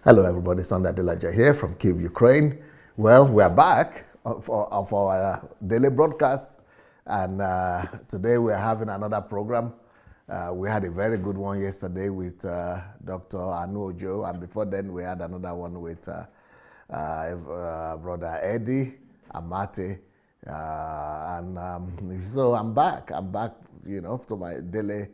Hello, everybody. Sunday Adelaja here from Kyiv, Ukraine. Well, we are back for our daily broadcast, and today we are having another program. We had a very good one yesterday with Dr. Ojo, and before then we had another one with Brother Eddie Amate. So I'm back. To my daily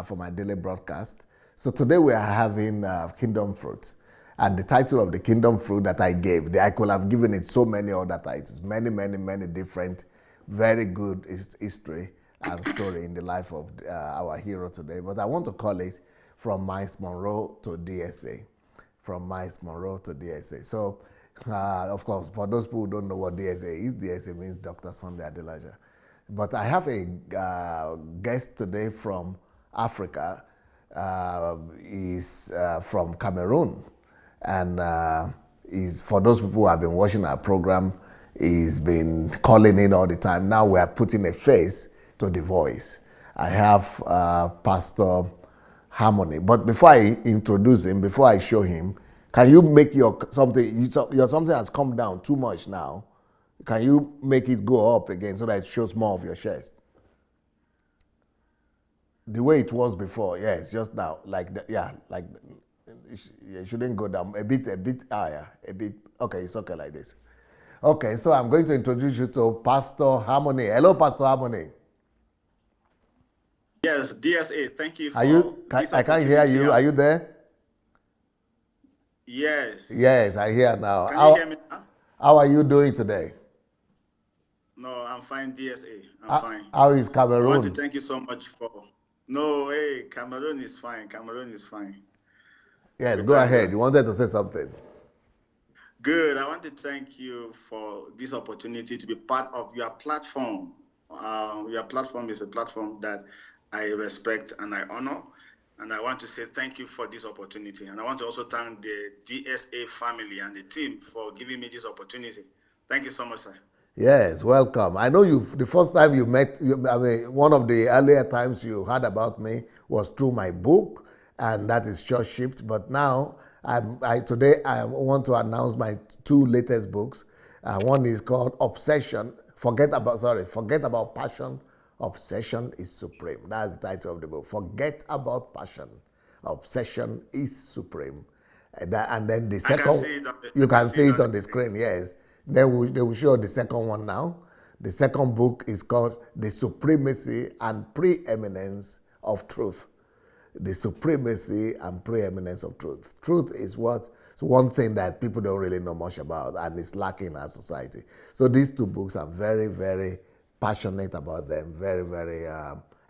for my daily broadcast. So today we are having Kingdom Fruit. And the title of the Kingdom Fruit that I gave, I could have given it so many other titles, many different, very good history and story in the life of our hero today. But I want to call it From Myles Munroe to DSA. From Myles Munroe to DSA. So, of course, for those people who don't know what DSA is, DSA means Dr. Sunday Adelaja. But I have a guest today from Africa. He's from Cameroon. And for those people who have been watching our program, he's been calling in all the time. Now we are putting a face to the voice. I have Pastor Harmony. But before I introduce him, before I show him, can you make your something has come down too much now? Can you make it go up again so that it shows more of your chest? The way it was before, yes, just now, it shouldn't go down a bit higher, a bit. Okay, it's okay like this. Okay, so I'm going to introduce you to Pastor Harmony. Hello, Pastor Harmony. Yes, DSA. Thank you. I can't hear you. Are you there? Yes. Yes, I hear now. Can you hear me now? How are you doing today? No, I'm fine, DSA. I'm fine. How is Cameroon? I want to thank you so much for. No, hey, Cameroon is fine. Cameroon is fine. Yes, go ahead. You wanted to say something. Good. I want to thank you for this opportunity to be part of your platform. Your platform is a platform that I respect and I honor. And I want to say thank you for this opportunity. And I want to also thank the DSA family and the team for giving me this opportunity. Thank you so much, sir. Yes, welcome. I know the first time you met, one of the earlier times you heard about me was through my book, and that is Church Shift. But now, today I want to announce my two latest books. One is called Obsession. Forget about passion. Obsession is supreme. That's the title of the book. Forget about passion. Obsession is supreme. And then the second, you can see it on the screen. Yes. They will show the second one now. The second book is called The Supremacy and Preeminence of Truth. The supremacy and preeminence of truth. Truth is one thing that people don't really know much about and is lacking in our society. So these two books, I'm very passionate about them, very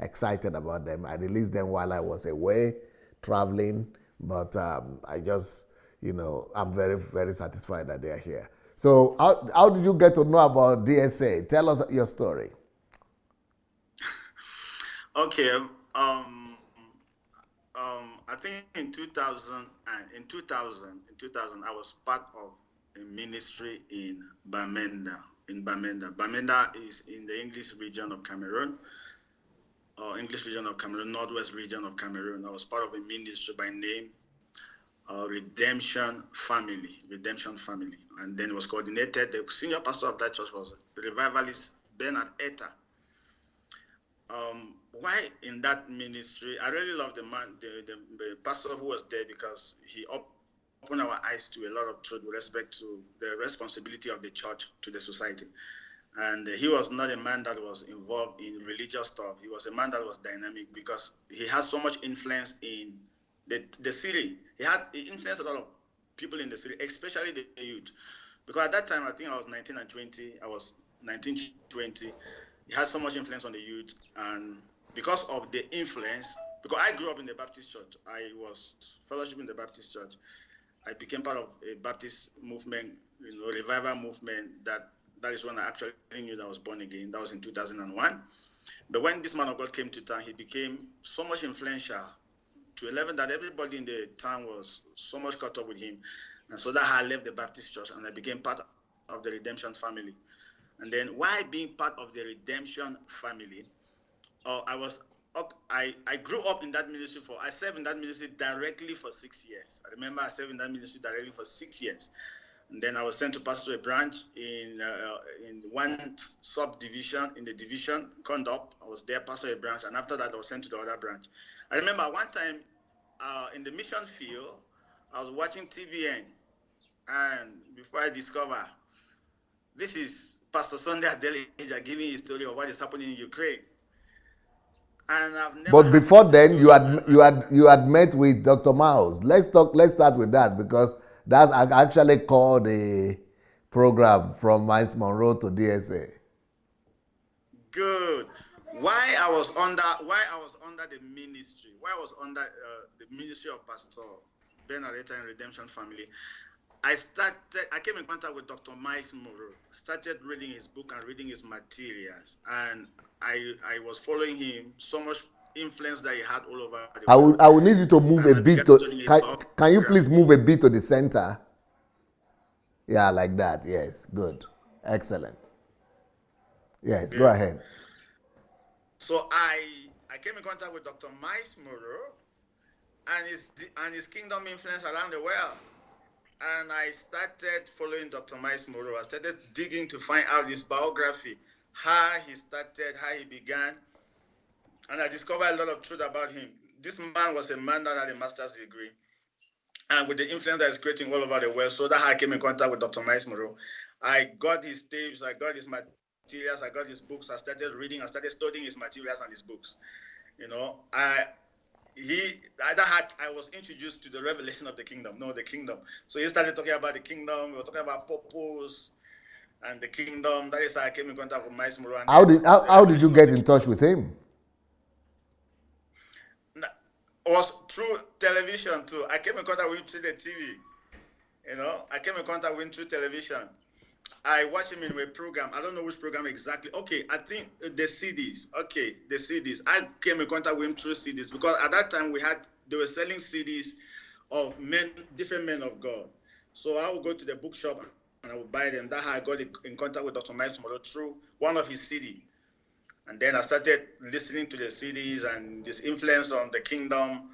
excited about them. I released them while I was away traveling, but I just, I'm very satisfied that they are here. So how did you get to know about DSA? Tell us your story. Okay. I think in 2000, I was part of a ministry in Bamenda. Bamenda is in the English region of Cameroon, Northwest region of Cameroon. I was part of a ministry by name Redemption Family. And then it was coordinated. The senior pastor of that church was the revivalist Bernard Etta. Why in that ministry? I really love the man, the pastor who was there, because he opened our eyes to a lot of truth with respect to the responsibility of the church to the society. And he was not a man that was involved in religious stuff. He was a man that was dynamic because he has so much influence in the city. He influenced a lot of people in the city, especially the youth. Because at that time, I think I was 19 and 20. I was 19, 20. He had so much influence on the youth. And because of the influence, because I grew up in the Baptist church, I was fellowship in the Baptist church. I became part of a Baptist movement, revival movement. That is when I actually knew that I was born again. That was in 2001. But when this man of God came to town, he became so much influential to a level that everybody in the town was so much caught up with him. And so that I left the Baptist church and I became part of the Redemption family. And then while being part of the Redemption family, I was I grew up in that ministry I served in that ministry directly for 6 years. I remember I served in that ministry directly for 6 years. And then I was sent to pastor a branch in one subdivision in the division, Condop. I was there, pastor a branch, and after that I was sent to the other branch. I remember one time in the mission field, I was watching TVN, and before I discover, this is Pastor Sunday Adelaja giving his story of what is happening in Ukraine. And I've never. But before then, you had met with Dr. Myles. Let's start with that, because that's actually called a program from Myles Munroe to DSA. Good. Why I was under the ministry, the ministry of Pastor Bernard and Redemption Family, I came in contact with Dr. Myles Munroe. I started reading his book and reading his materials, and I was following him. So much influence that he had all over the world. I will need you to move a bit can you please move a bit to the center? Yeah, like that. Yes, good. Excellent. Yes, go ahead. So I came in contact with Dr. Myles Munroe and his kingdom influence around the world. And I started following Dr. Myles Munroe. I started digging to find out his biography, how he started, how he began. And I discovered a lot of truth about him. This man was a man that had a master's degree. And with the influence that he's creating all over the world, so that I came in contact with Dr. Myles Munroe. I got his tapes, I got his materials, I got his books. I started reading, I started studying his materials and his books. You know, I was introduced to the revelation of the kingdom. So he started talking about the kingdom. We were talking about purpose and the kingdom. That is how I came in contact with Myles Munroe. How did you get in touch with him? It was through television too. I came in contact with him through the TV. You know, I came in contact with him through television. I watched him in a program. I don't know which program exactly. Okay, I think the CDs. Okay, the CDs. I came in contact with him through CDs because at that time they were selling CDs of different men of God. So I would go to the bookshop and I would buy them. That's how I got in contact with Dr. Myles Munroe through one of his CDs. And then I started listening to the CDs and his influence on the kingdom.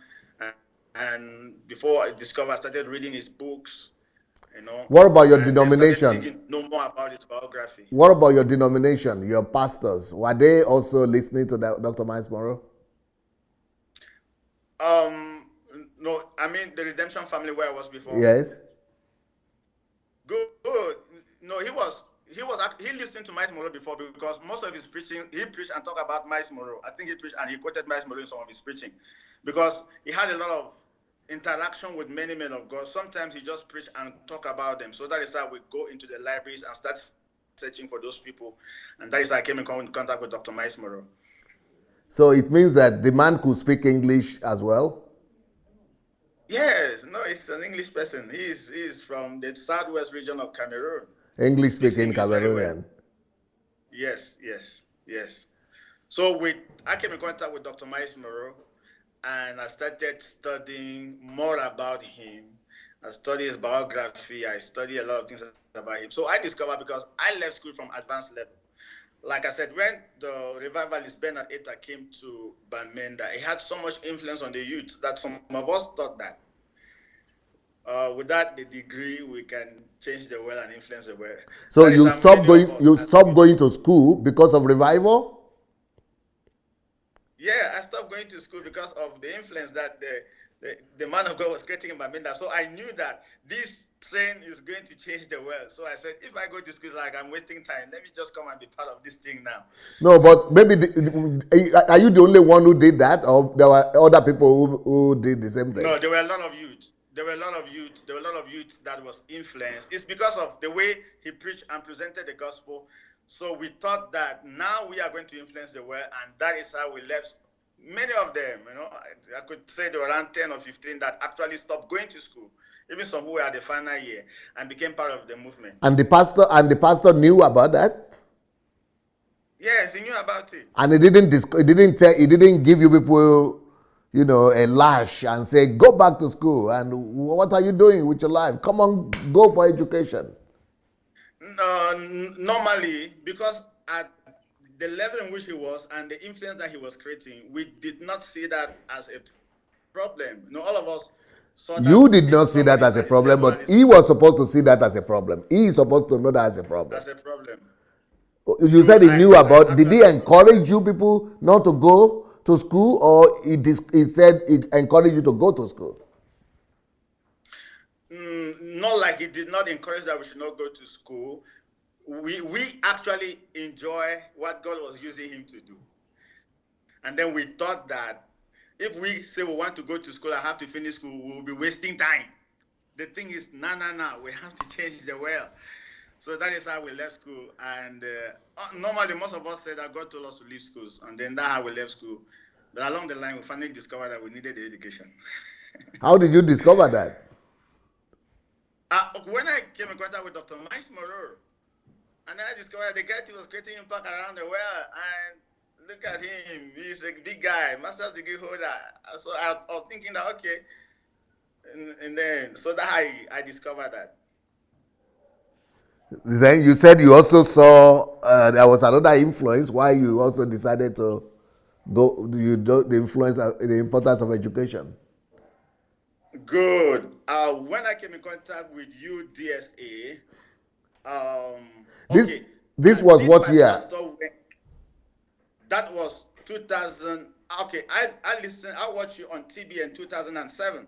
And before I started reading his books. You know, what about your denomination? Know more about his biography. What about your denomination, your pastors? Were they also listening to Dr. Myles Munroe? No, I mean the Redemption Family where I was before. Yes. Good. No, he listened to Myles Munroe before because most of his preaching, he preached and talked about Myles Munroe. I think he preached and he quoted Myles Munroe in some of his preaching because he had a lot of interaction with many men of God. Sometimes he just preach and talk about them. So that is how we go into the libraries and start searching for those people. And that is how I came in contact with Dr. Myles Munroe. So it means that the man could speak English as well? Yes. No, he's an English person. He's from the southwest region of Cameroon. English speaking Cameroonian. Yes. So I came in contact with Dr. Myles Munroe. And I started studying more about him. I studied his biography. I studied a lot of things about him. So I discovered because I left school from advanced level. Like I said, when the revivalist Bernard Etta came to Bamenda, he had so much influence on the youth that some of us thought that without the degree, we can change the world and influence the world. So you stopped going to school because of revival? Yeah, I stopped going to school because of the influence that the man of God was creating in Bamenda. So I knew that this train is going to change the world. So I said, if I go to school, like I'm wasting time. Let me just come and be part of this thing now. No, but maybe are you the only one who did that, or there were other people who did the same thing? No, there were a lot of youth. There were a lot of youth that was influenced. It's because of the way he preached and presented the gospel. So we thought that now we are going to influence the world, and that is how we left. Many of them, you know, I could say there were around 10 or 15 that actually stopped going to school. Even some who were at the final year and became part of the movement. And the pastor knew about that? Yes, he knew about it. And he didn't give you people, you know, a lash and say, go back to school. And what are you doing with your life? Come on, go for education. Normally, because at the level in which he was and the influence that he was creating, we did not see that as a problem. All of us saw that You did not see that somebody as a at his problem, level and but he was supposed to see that as a problem. He is supposed to know that as a problem. as a problem. You said he knew about. Did he encourage you people not to go to school, or he said he encouraged you to go to school? Not like he did not encourage that we should not go to school. We actually enjoy what God was using him to do. And then we thought that if we say we want to go to school and have to finish school, we will be wasting time. The thing is, no, we have to change the world. So that is how we left school. And normally, most of us said that God told us to leave schools. And then that's how we left school. But along the line, we finally discovered that we needed the education. How did you discover that? When I came in contact with Dr. Myles Munroe, and I discovered the guy was creating impact around the world. And look at him. He's a big guy, master's degree holder. So I was thinking that, okay. And then, so that I discovered that. Then you said you also saw there was another influence why you also decided to go. The influence, the importance of education. Good. When I came in contact with you, DSA, this was what year? That was 2000. Okay, I watched you on TV in 2007.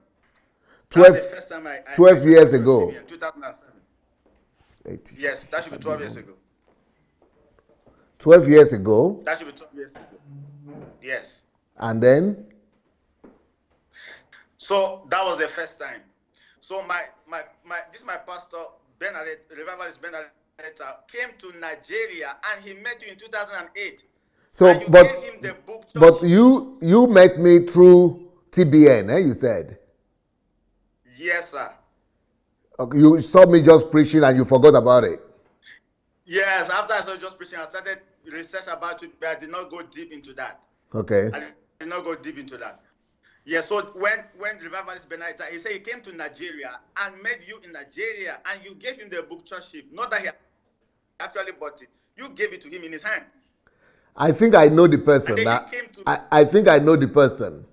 12, the first time I 12 years ago. 2007. Yes, that should be 12 years ago. 12 years ago? That should be 12 years ago. Yes. And then? So that was the first time. So my pastor, Revivalist Ben Adelaja, came to Nigeria and he met you in 2008. So, and you gave him the book. But you met me through TBN, you said? Yes, sir. Okay, you saw me just preaching and you forgot about it? Yes, after I saw just preaching, I started research about it, but I did not go deep into that. Okay. I did not go deep into that. Yeah, so when Revivalist Ben Adelaja, he said he came to Nigeria and met you in Nigeria and you gave him the book Churchship. Not that he actually bought it. You gave it to him in his hand. I think I know the person. I think I know the person.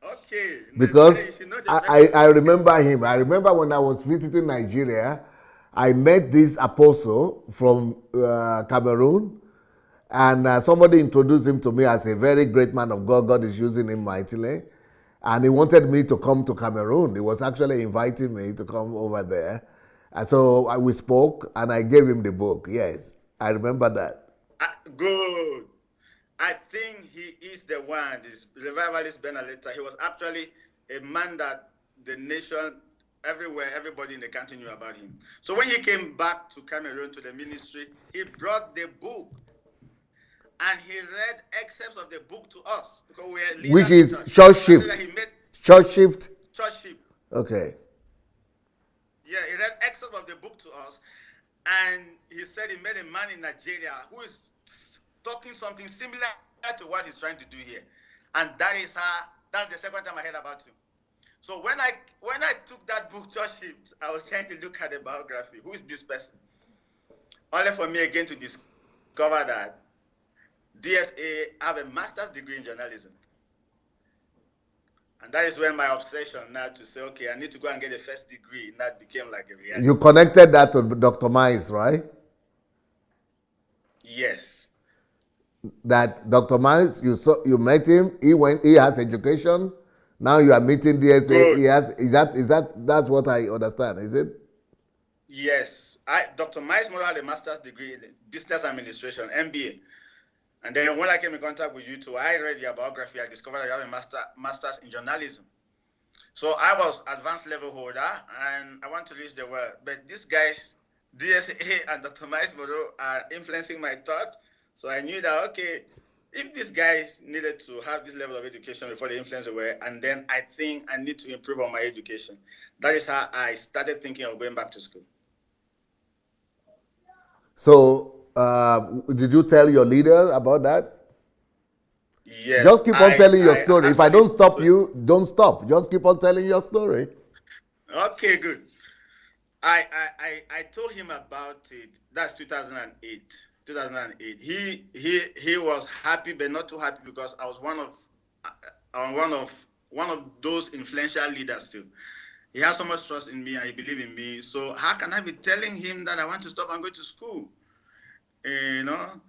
Okay. Because I remember him. I remember when I was visiting Nigeria, I met this apostle from Cameroon, and somebody introduced him to me as a very great man of God. God is using him mightily. And he wanted me to come to Cameroon. He was actually inviting me to come over there. And so we spoke, and I gave him the book. Yes, I remember that. Good. I think he is the one, this Revivalist Ben Adelaja. He was actually a man that the nation, everywhere, everybody in the country knew about him. So when he came back to Cameroon to the ministry, he brought the book and he read excerpts of the book to us. Because we are which is Churchship. Churchship. Churchship. Okay. Yeah, he read excerpts of the book to us, and he said he met a man in Nigeria who is talking something similar to what he's trying to do here. And that's the second time I heard about him. So when I took that book, Churchship, I was trying to look at the biography. Who is this person? Only for me again to discover that DSA have a master's degree in journalism. And that is when my obsession now to say, okay, I need to go and get a first degree, and that became like a reality. You connected that to Dr. Myles, right? Yes. That Dr. Myles, you met him, he has education. Now you are meeting DSA. Good. He has that's what I understand, is it? Yes. Dr. Myles Munroe had a master's degree in business administration, MBA. And then when I came in contact with you two, I read your biography. I discovered that you have a master's in journalism. So I was advanced level holder, and I want to reach the world. But these guys, DSA and Dr. Myles Munroe, are influencing my thought. So I knew that, okay, if these guys needed to have this level of education before they influence the world, and then I think I need to improve on my education. That is how I started thinking of going back to school. So, did you tell your leader about that? Yes. Just keep on telling your story. If I don't stop you, don't stop. Just keep on telling your story. Okay, good. I told him about it. That's 2008. 2008. He was happy, but not too happy because I was one of those influential leaders too. He has so much trust in me and he believed in me. So how can I be telling him that I want to stop and go to school? You know,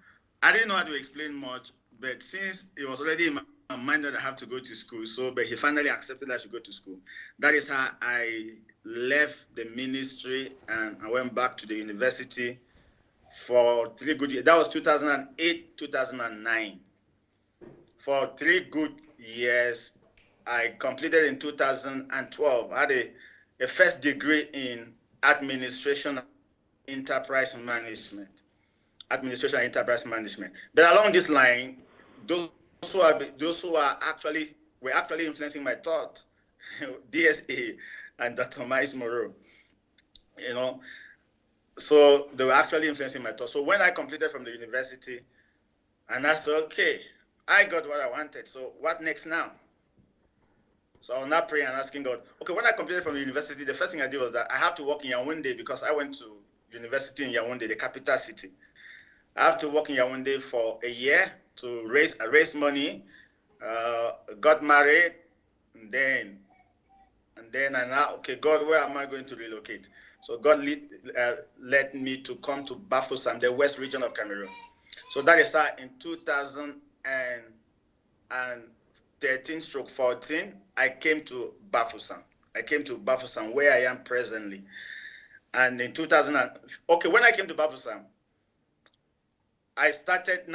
I didn't know how to explain much, but since it was already in my mind that I have to go to school, but he finally accepted that I should go to school. That is how I left the ministry and I went back to the university for 3 good years. That was 2008, 2009. For 3 good years, I completed in 2012. I had a first degree in administration and enterprise management. Administration and enterprise management. But along this line, those who are actually were actually influencing my thought, DSA and Dr. Myles Munroe, you know. So they were actually influencing my thought. So when I completed from the university, and I said, okay, I got what I wanted. So what next now? So I was now praying and asking God, okay, when I completed from the university, the first thing I did was that I have to work in Yaoundé because I went to university in Yaoundé, the capital city. I have to work in Yaoundé for a year to raise money, got married, and then I now, okay, God, where am I going to relocate? So God led me to come to Bafoussam, the west region of Cameroon. So that is how in 2013/14, I came to Bafoussam. I came to Bafoussam, where I am presently. And in when I came to Bafoussam, I started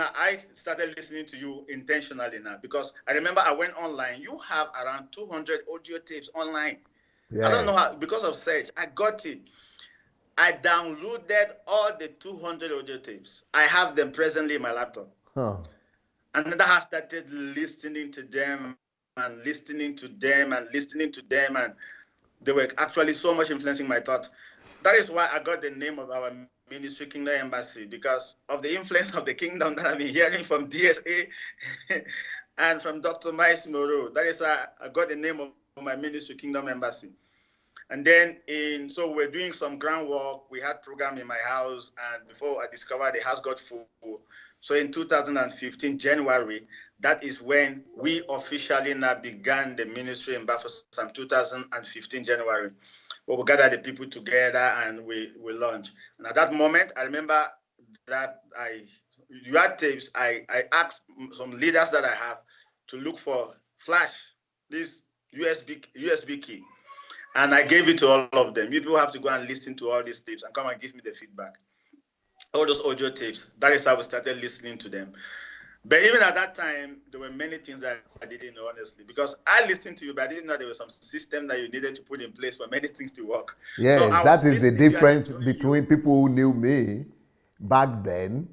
listening to you intentionally now because I remember I went online. You have around 200 audio tapes online. Yes. I don't know how, because of search, I got it. I downloaded all the 200 audio tapes. I have them presently in my laptop. Huh. And then I started listening to them and listening to them and listening to them. And they were actually so much influencing my thought. That is why I got the name of our ministry, Kingdom Embassy, because of the influence of the kingdom that I've been hearing from DSA and from Dr. Myles Munroe. That is how I got the name of my ministry, Kingdom Embassy. And then so we're doing some groundwork. We had program in my house, and before I discovered the house got full. So in 2015, January, that is when we officially now began the ministry in Bafoussam, 2015, January. Where we gathered the people together and we launched. And at that moment, I remember that you had tapes. I asked some leaders that I have to look for flash, this USB key. And I gave it to all of them. You people have to go and listen to all these tapes and come and give me the feedback. All those audio tapes. That is how we started listening to them. But even at that time, there were many things that I didn't know, honestly, because I listened to you, but I didn't know there was some system that you needed to put in place for many things to work. Yes, so that is the difference between people who knew me back then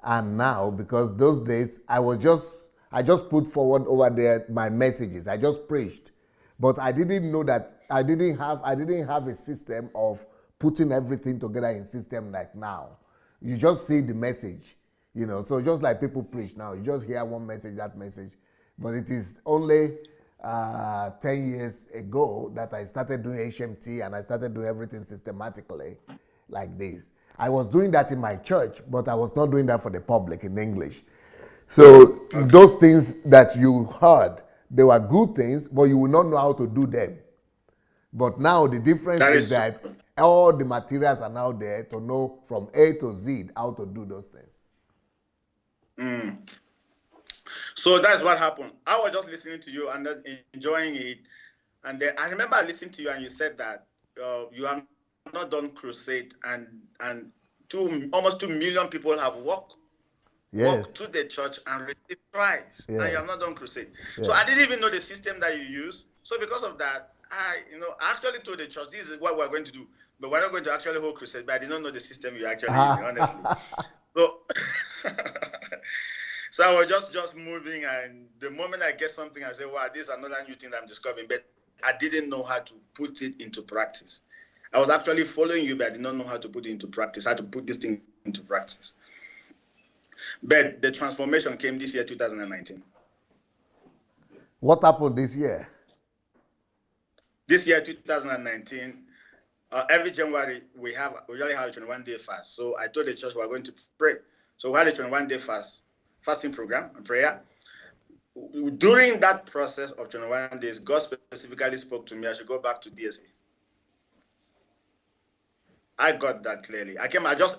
and now, because those days I just put forward over there my messages. I just preached. But I didn't know that I didn't have a system of putting everything together in system like now. You just see the message, so just like people preach now, you just hear one message, that message. But it is only 10 years ago that I started doing HMT and I started doing everything systematically like this. I was doing that in my church, but I was not doing that for the public in English. So those things that you heard, they were good things, but you will not know how to do them. But now the difference is that all the materials are now there to know from A to Z how to do those things. So that's what happened. I was just listening to you and enjoying it. And then I remember listening to you and you said that you have not done crusade and almost 2 million people have walked to the church and received Christ. Yes. And you have not done crusade. Yes. So I didn't even know the system that you use. So because of that, I actually told the church, this is what we're going to do. But we're not going to actually hold crusade. But I did not know the system you're actually using, honestly. So I was just moving, and the moment I get something, I say, wow, this is another new thing that I'm discovering. But I didn't know how to put it into practice. I was actually following you, but I did not know how to put it into practice, how to put this thing into practice. But the transformation came this year, 2019. What happened this year? This year, 2019, every January, we usually have a 21-day fast. So I told the church we are going to pray. So we had a 21-day fasting program and prayer. During that process of 21 days, God specifically spoke to me I should go back to DSA. I got that clearly.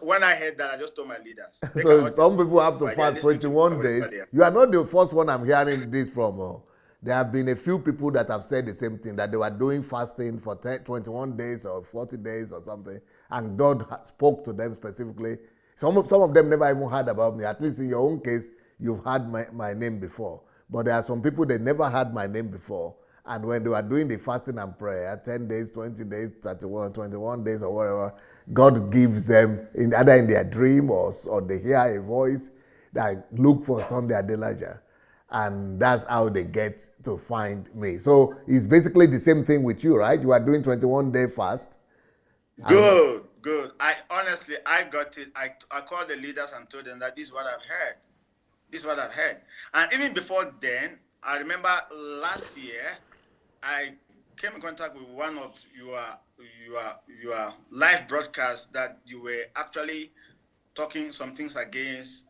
When I heard that, I just told my leaders. So some people have to fast 21 days. You are not the first one I'm hearing this from. There have been a few people that have said the same thing, that they were doing fasting for 21 days or 40 days or something, and God spoke to them specifically. Some of them never even heard about me. At least in your own case, you've had my name before. But there are some people that never had my name before. And when they were doing the fasting and prayer, 10 days, 20 days, 31, 21 days or whatever, God gives them, either in their dream or they hear a voice, that look for Sunday Adelaja. And that's how they get to find me. So it's basically the same thing with you, right? You are doing 21-day fast. Good. I got it. I called the leaders and told them that this is what I've heard. And even before then, I remember last year, I came in contact with one of your live broadcasts that you were actually talking some things against.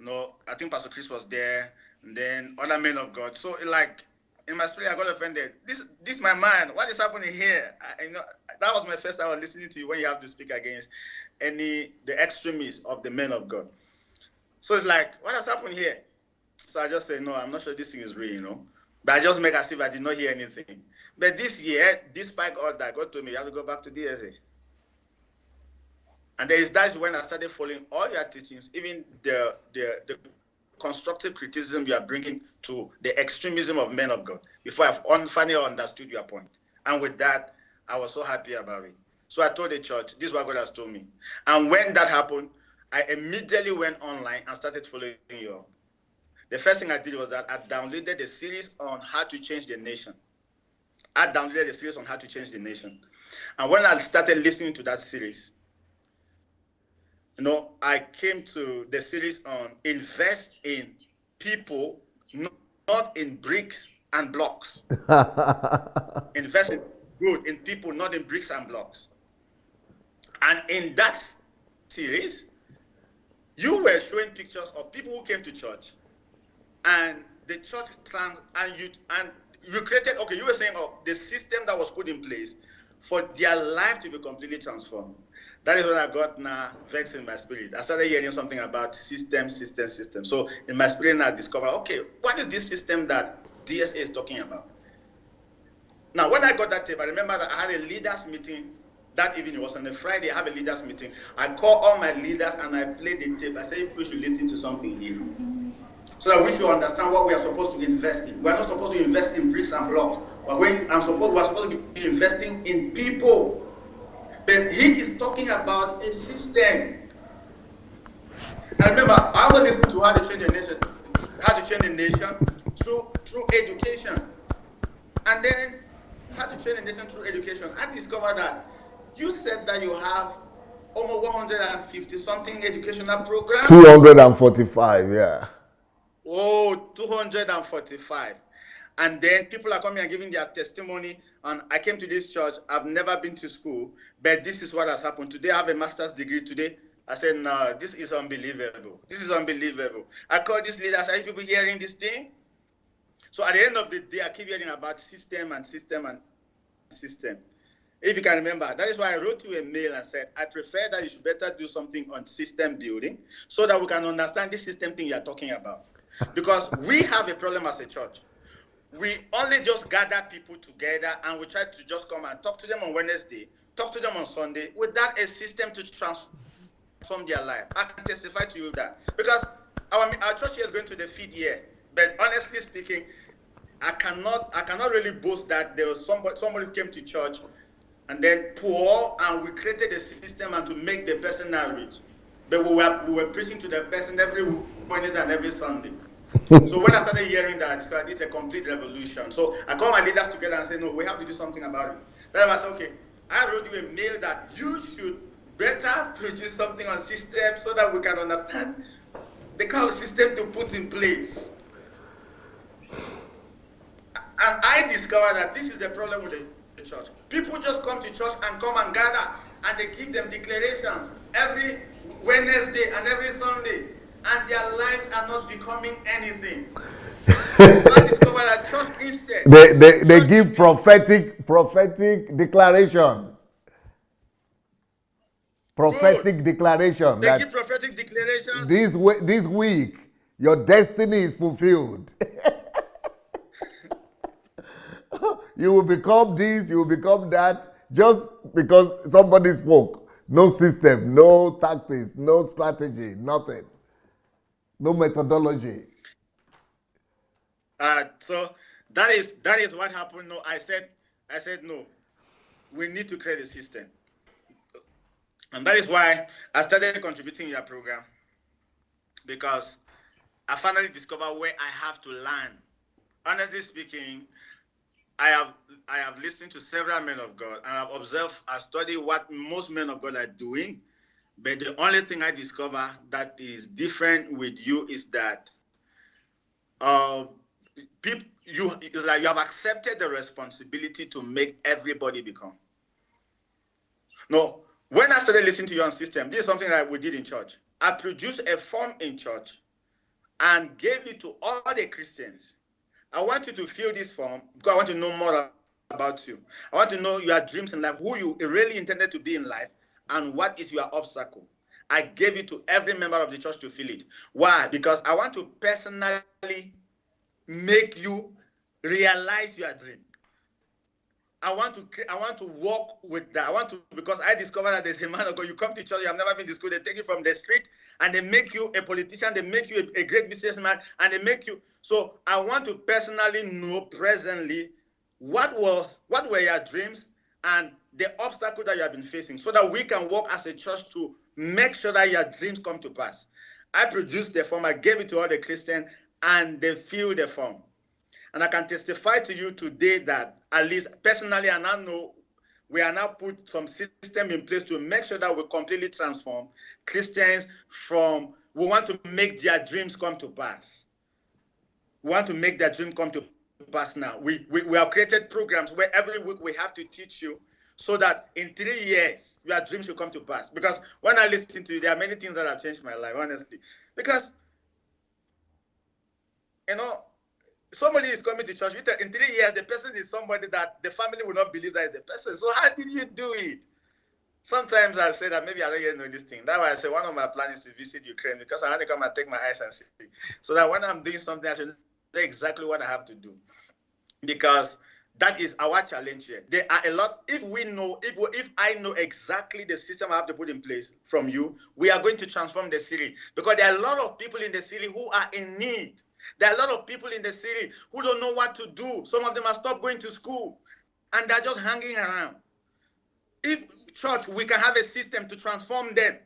I think Pastor Chris was there, and then other men of God. So like in my spirit, I got offended. This my man. What is happening here? That was my first time I was listening to you when you have to speak against the extremists of the men of God. So it's like, what has happened here? So I just say, no, I'm not sure this thing is real, But I just make as if I did not hear anything. But this year, despite all that, God told me, you have to go back to DSA. And that's when I started following all your teachings, even the constructive criticism you are bringing to the extremism of men of God, before I've finally understood your point. And with that, I was so happy about it. So I told the church, this is what God has told me. And when that happened, I immediately went online and started following you up. The first thing I did was that I downloaded the series on how to change the nation. And when I started listening to that series, I came to the series on invest in people, not in bricks and blocks. Invest in people, not in bricks and blocks. And in that series, you were showing pictures of people who came to church, and the church you created. Okay, you were saying the system that was put in place for their life to be completely transformed. That is what I got now vexed in my spirit. I started hearing something about system. So in my spirit, I discovered, okay, what is this system that DSA is talking about? Now, when I got that tape, I remember that I had a leaders meeting that evening. It was on a Friday. I have a leaders meeting. I called all my leaders and I played the tape. I said, we should listen to something here, so that we should understand what we are supposed to invest in. We are not supposed to invest in bricks and blocks. We're supposed to be investing in people. But he is talking about a system. And remember, I also listened to how to change the nation through education. And then how to change the nation through education. I discovered that you said that you have almost 150 something educational programs. 245, yeah. Oh, 245. And then people are coming and giving their testimony. And I came to this church. I've never been to school, but this is what has happened. Today I have a master's degree. Today I said, no, this is unbelievable. I call these leaders. Are people hearing this thing? So at the end of the day, I keep hearing about system. If you can remember, that is why I wrote you a mail and said, I prefer that you should better do something on system building so that we can understand this system thing you're talking about. Because we have a problem as a church. We only just gather people together and we try to just come and talk to them on Wednesday, talk to them on Sunday, without a system to transform their life. I can testify to you that. Because our church here is going to the 5th year. But honestly speaking, I cannot really boast that there was somebody who came to church and then poor, and we created a system and to make the person now rich. But we were preaching to the person every Wednesday and every Sunday. So when I started hearing that, it's a complete revolution. So I called my leaders together and said, no, we have to do something about it. Then I said, okay, I wrote you a mail that you should better produce something on system so that we can understand the kind of system to put in place. And I discovered that this is the problem with the church. People just come to church and come and gather, and they give them declarations every Wednesday and every Sunday. and their lives are not becoming anything. So I discovered that church instead. They give prophetic declarations. Prophetic declaration They give that prophetic declarations. this week your destiny is fulfilled. You will become this, you will become that, just because somebody spoke. No system, no tactics, no strategy, nothing. No methodology. So that is what happened. No, I said no. We need to create a system, and that is why I started contributing to your program, because I finally discovered where I have to learn. Honestly speaking, I have listened to several men of God, and I've observed, I studied what most men of God are doing. But the only thing I discover that is different with you is that it's like you have accepted the responsibility to make everybody become. No, when I started listening to your system, this is something that we did in church. I produced a form in church and gave it to all the Christians. I want you to fill this form because I want to know more about you. I want to know your dreams in life, who you really intended to be in life, and what is your obstacle. I gave it to every member of the church to fill it. Why? Because I want to personally make you realize your dream. I want to walk with that. Because I discovered that there's a man of God. You come to church, you have never been to school, they take you from the street and they make you a politician, they make you a great businessman, and they make you. So I want to personally know presently what were your dreams and the obstacle that you have been facing, so that we can work as a church to make sure that your dreams come to pass. I produced the form, I gave it to all the Christians, and they filled the form. And I can testify to you today that, at least personally, and I know we are now put some system in place to make sure that we completely transform Christians from, we want to make their dreams come to pass. We want to make their dream come to pass now. We have created programs where every week we have to teach you, so that in 3 years, your dreams will come to pass. Because when I listen to you, there are many things that have changed my life, honestly. Because, somebody is coming to church. In 3 years, the person is somebody that the family will not believe that is the person. So how did you do it? Sometimes I say that maybe I don't yet know this thing. That's why I say one of my plans is to visit Ukraine, because I want to come and take my eyes and see. So that when I'm doing something, I should know exactly what I have to do. Because that is our challenge here. There are a lot. If I know exactly the system I have to put in place from you, we are going to transform the city. Because there are a lot of people in the city who are in need. There are a lot of people in the city who don't know what to do. Some of them have stopped going to school and they're just hanging around. If church, we can have a system to transform them,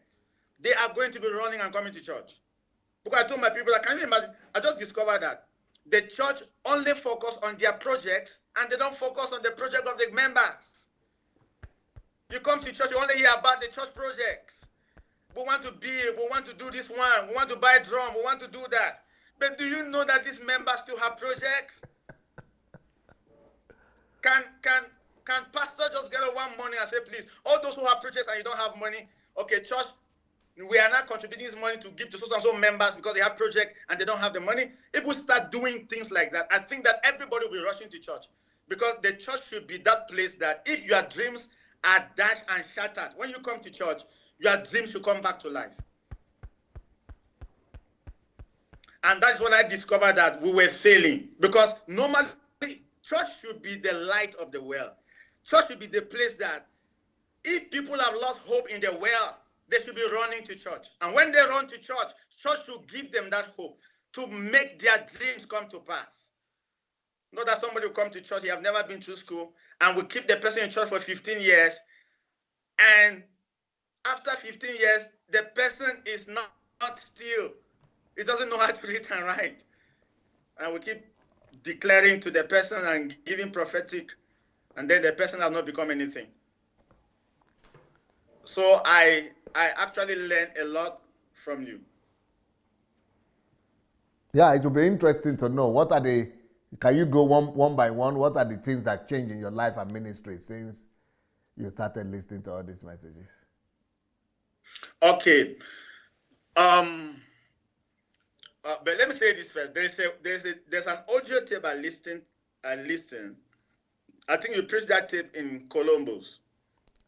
they are going to be running and coming to church. Because I told my people, can you imagine? I just discovered that the church only focus on their projects and they don't focus on the project of the members. You come to church, you only hear about the church projects. We want to do this one, we want to buy drum, we want to do that. But do you know that these members still have projects? Can pastor just get up one morning and say, please, all those who have projects and you don't have money, okay, church, we are not contributing this money to give to so and so members because they have project and they don't have the money. If we start doing things like that, I think that everybody will be rushing to church, because the church should be that place that if your dreams are dashed and shattered, when you come to church, your dreams should come back to life. And that's when I discovered that we were failing, because normally church should be the light of the world. Church should be the place that if people have lost hope in the world, they should be running to church. And when they run to church, church should give them that hope to make their dreams come to pass. Not that somebody will come to church, he have never been to school, and we keep the person in church for 15 years, and after 15 years, the person is not still. He doesn't know how to read and write. And we keep declaring to the person and giving prophetic, and then the person has not become anything. So I actually learned a lot from you. Yeah, it will be interesting to know can you go one by one? What are the things that change in your life and ministry since you started listening to all these messages? Okay. But let me say this first. There's an audio tape I listened. I think you preached that tape in Columbus.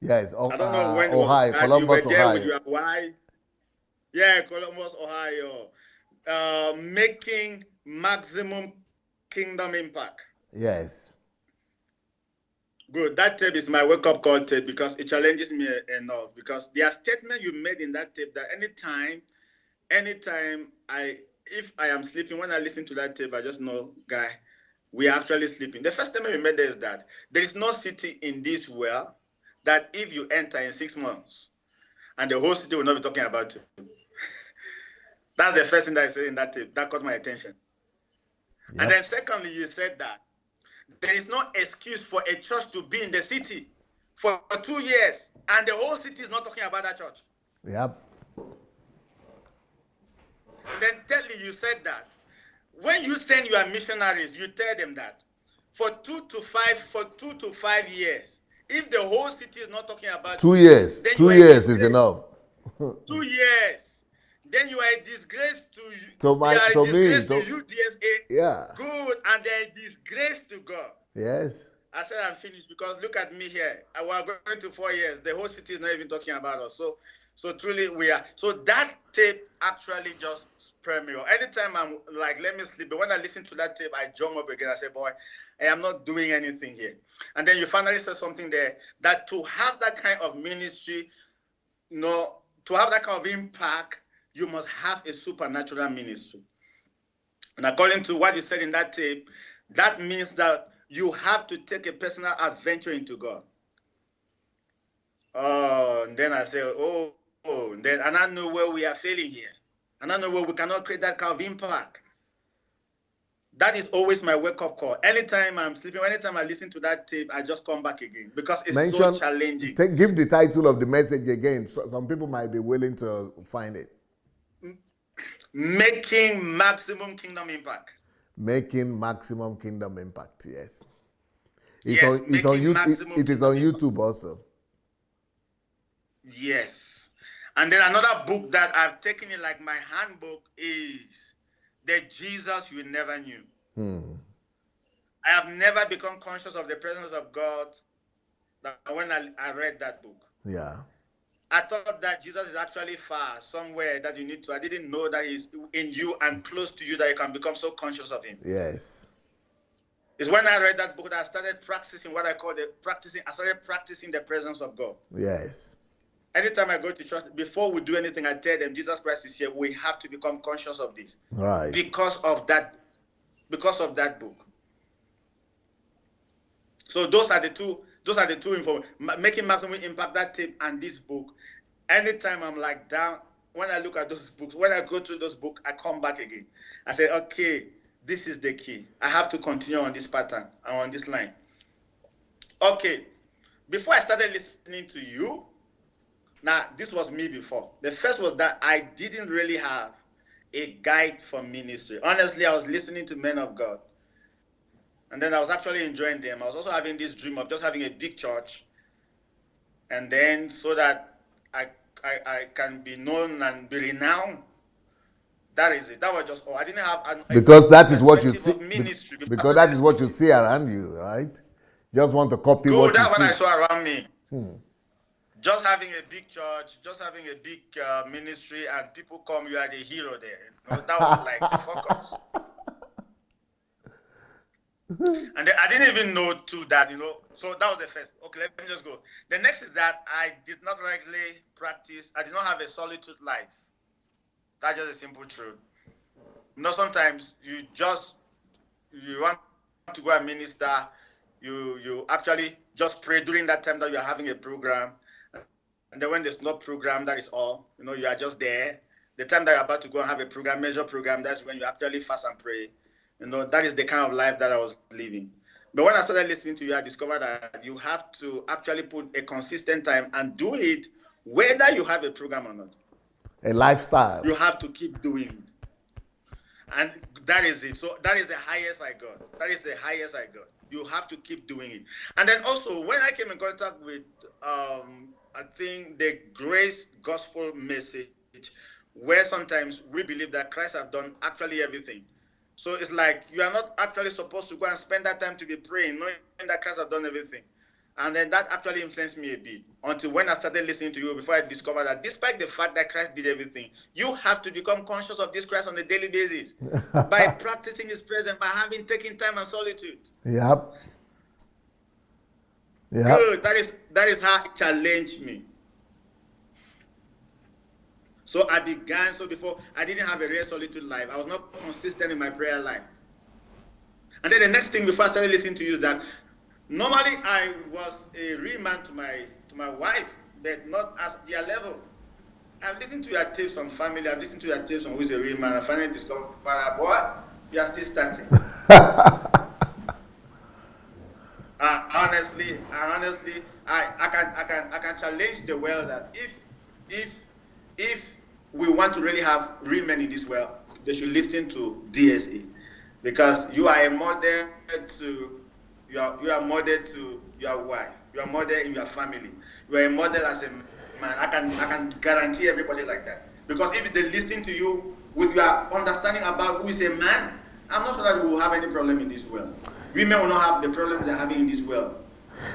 Yes, I don't know when it was Ohio, that. You were Columbus, there with Ohio. your wife. Yeah, Columbus, Ohio. Making maximum kingdom impact. Yes. Good. That tape is my wake-up call tape because it challenges me enough. Because there are statements you made in that tape that anytime if I am sleeping, when I listen to that tape, I just know, guy, we are actually sleeping. The first statement you made there is that there is no city in this world that if you enter in 6 months, and the whole city will not be talking about you. That's the first thing that I said in that tape. That caught my attention. Yep. And then secondly, you said that there is no excuse for a church to be in the city for 2 years and the whole city is not talking about that church. Yep. And then thirdly, you said that when you send your missionaries, you tell them that for 2 to 5 years, if the whole city is not talking about 2 years, 2 years is enough. 2 years, then you are a disgrace to you. To you, DSA. Yeah. Good, and they're a disgrace to God. Yes. I said I'm finished because look at me here. We are going to 4 years. The whole city is not even talking about us. So truly we are. So that tape actually just spurred me on. Anytime I'm like, let me sleep. But when I listen to that tape, I jump up again. I say, boy, I am not doing anything here. And then you finally said something there that to have that kind of ministry, to have that kind of impact, you must have a supernatural ministry. And according to what you said in that tape, that means that you have to take a personal adventure into God. Oh, and then I say, and I know where we are failing here. And I know where we cannot create that kind of impact. That is always my wake-up call. Anytime I'm sleeping, anytime I listen to that tape, I just come back again because it's so challenging. Give the title of the message again. So some people might be willing to find it. Making maximum kingdom impact. Making maximum kingdom impact, yes. It is on YouTube also. Yes. And then another book that I've taken in like my handbook is The Jesus You Never Knew. I have never become conscious of the presence of God when I read that book. Yeah. I thought that Jesus is actually far, somewhere that you need to. I didn't know that he's in you and close to you that you can become so conscious of him. Yes. It's when I read that book that I started practicing what I call I started practicing the presence of God. Yes. Anytime I go to church, before we do anything, I tell them Jesus Christ is here. We have to become conscious of this. Right. Because of that book. So those are the two making maximum impact, that tape and this book. Anytime I'm like down, when I look at those books, when I go through those books, I come back again. I say, okay, this is the key. I have to continue on this pattern and on this line. Okay, before I started listening to you, now this was me before. The first was that I didn't really have a guide for ministry. Honestly, I was listening to men of God. And then I was actually enjoying them. I was also having this dream of just having a big church. And then so that I can be known and be renowned. That is it. That was just all. I didn't have because that is what you see. Ministry, because that is what you see around you, right? Just want to copy what you see. That's what I saw around me. Just having a big church, just having a big ministry, and people come, you are the hero there. That was like the focus. And then I didn't even know too that, so that was the first. Okay, let me just go. The next is that I did not regularly practice. I did not have a solitude life. That's just a simple truth. Sometimes you want to go and minister. You actually just pray during that time that you are having a program. And then when there's no program, that is all. You are just there. The time that you're about to go and have a program, major program, that's when you actually fast and pray. That is the kind of life that I was living. But when I started listening to you, I discovered that you have to actually put a consistent time and do it whether you have a program or not. A lifestyle. You have to keep doing it. And that is it. So that is the highest I got. That is the highest I got. You have to keep doing it. And then also, when I came in contact with, I think the Grace Gospel Message where sometimes we believe that Christ have done actually everything. So it's like you are not actually supposed to go and spend that time to be praying, knowing that Christ have done everything. And then that actually influenced me a bit until when I started listening to you, before I discovered that despite the fact that Christ did everything, you have to become conscious of this Christ on a daily basis by practicing his presence, by taking time and solitude. Yep. Good. That is how it challenged me. So I began, so before I didn't have a real solitude life. I was not consistent in my prayer life. And then the next thing before I started listening to you is that normally I was a real man to my wife, but not as their level. I've listened to your tapes on family, I've listened to your tapes on who's a real man. I finally discovered, boy, you are still starting. Honestly, I can challenge the world that if we want to really have real men in this world, they should listen to DSA, because you are a model to you are model to your wife, you are model in your family, you are a model as a man. I can guarantee everybody like that, because if they listen to you with your understanding about who is a man, I'm not sure that we will have any problem in this world. Women will not have the problems they're having in this world.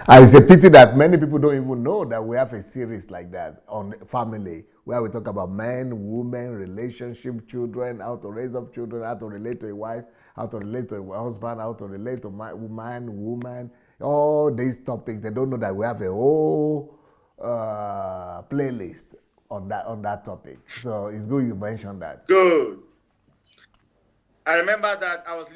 It's a pity that many people don't even know that we have a series like that on family, where we talk about men, women, relationship, children, how to raise up children, how to relate to a wife, how to relate to a husband, how to relate to man, woman, all these topics. They don't know that we have a whole playlist on that topic. So it's good you mentioned that. Good. I remember that I was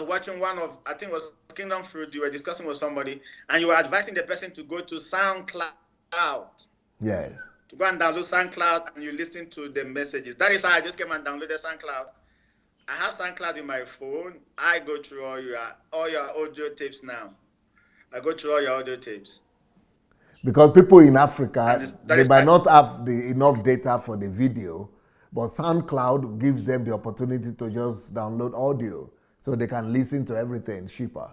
watching one of, I think it was Kingdom Fruit, you were discussing with somebody, and you were advising the person to go to SoundCloud. Yes. To go and download SoundCloud, and you listen to the messages. That is how I just came and downloaded SoundCloud. I have SoundCloud in my phone. I go through all your audio tapes now. I go through all your audio tapes. Because people in Africa, they might not have enough data for the video, but SoundCloud gives them the opportunity to just download audio so they can listen to everything cheaper.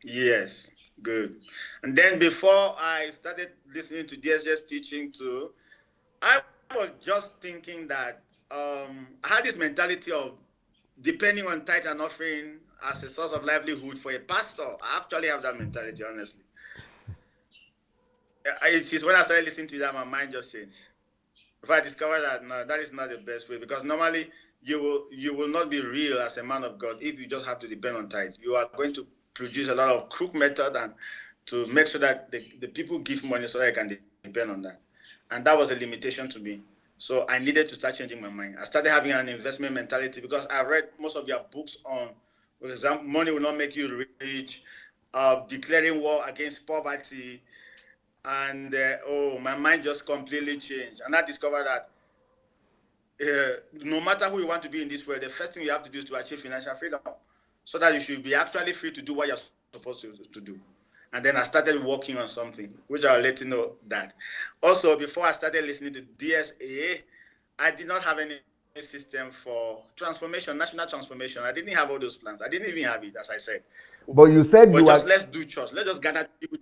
Yes, good. And then before I started listening to DSJ's teaching too, I was just thinking that I had this mentality of depending on tithe and offering as a source of livelihood for a pastor. I actually have that mentality, honestly. It is when I started listening to that, my mind just changed. If I discovered that, no, that is not the best way, because normally you will not be real as a man of God if you just have to depend on tithe. You are going to produce a lot of crook method and to make sure that the people give money so that I can depend on that. And that was a limitation to me. So I needed to start changing my mind. I started having an investment mentality, because I read most of your books on, for example, money will not make you rich, declaring war against poverty. And my mind just completely changed. And I discovered that no matter who you want to be in this world, the first thing you have to do is to achieve financial freedom, so that you should be actually free to do what you're supposed to do. And then I started working on something, which I'll let you know that. Also, before I started listening to DSA, I did not have any system for transformation, national transformation. I didn't have all those plans. I didn't even have it, as I said. But you said let's do church. Let's just gather people.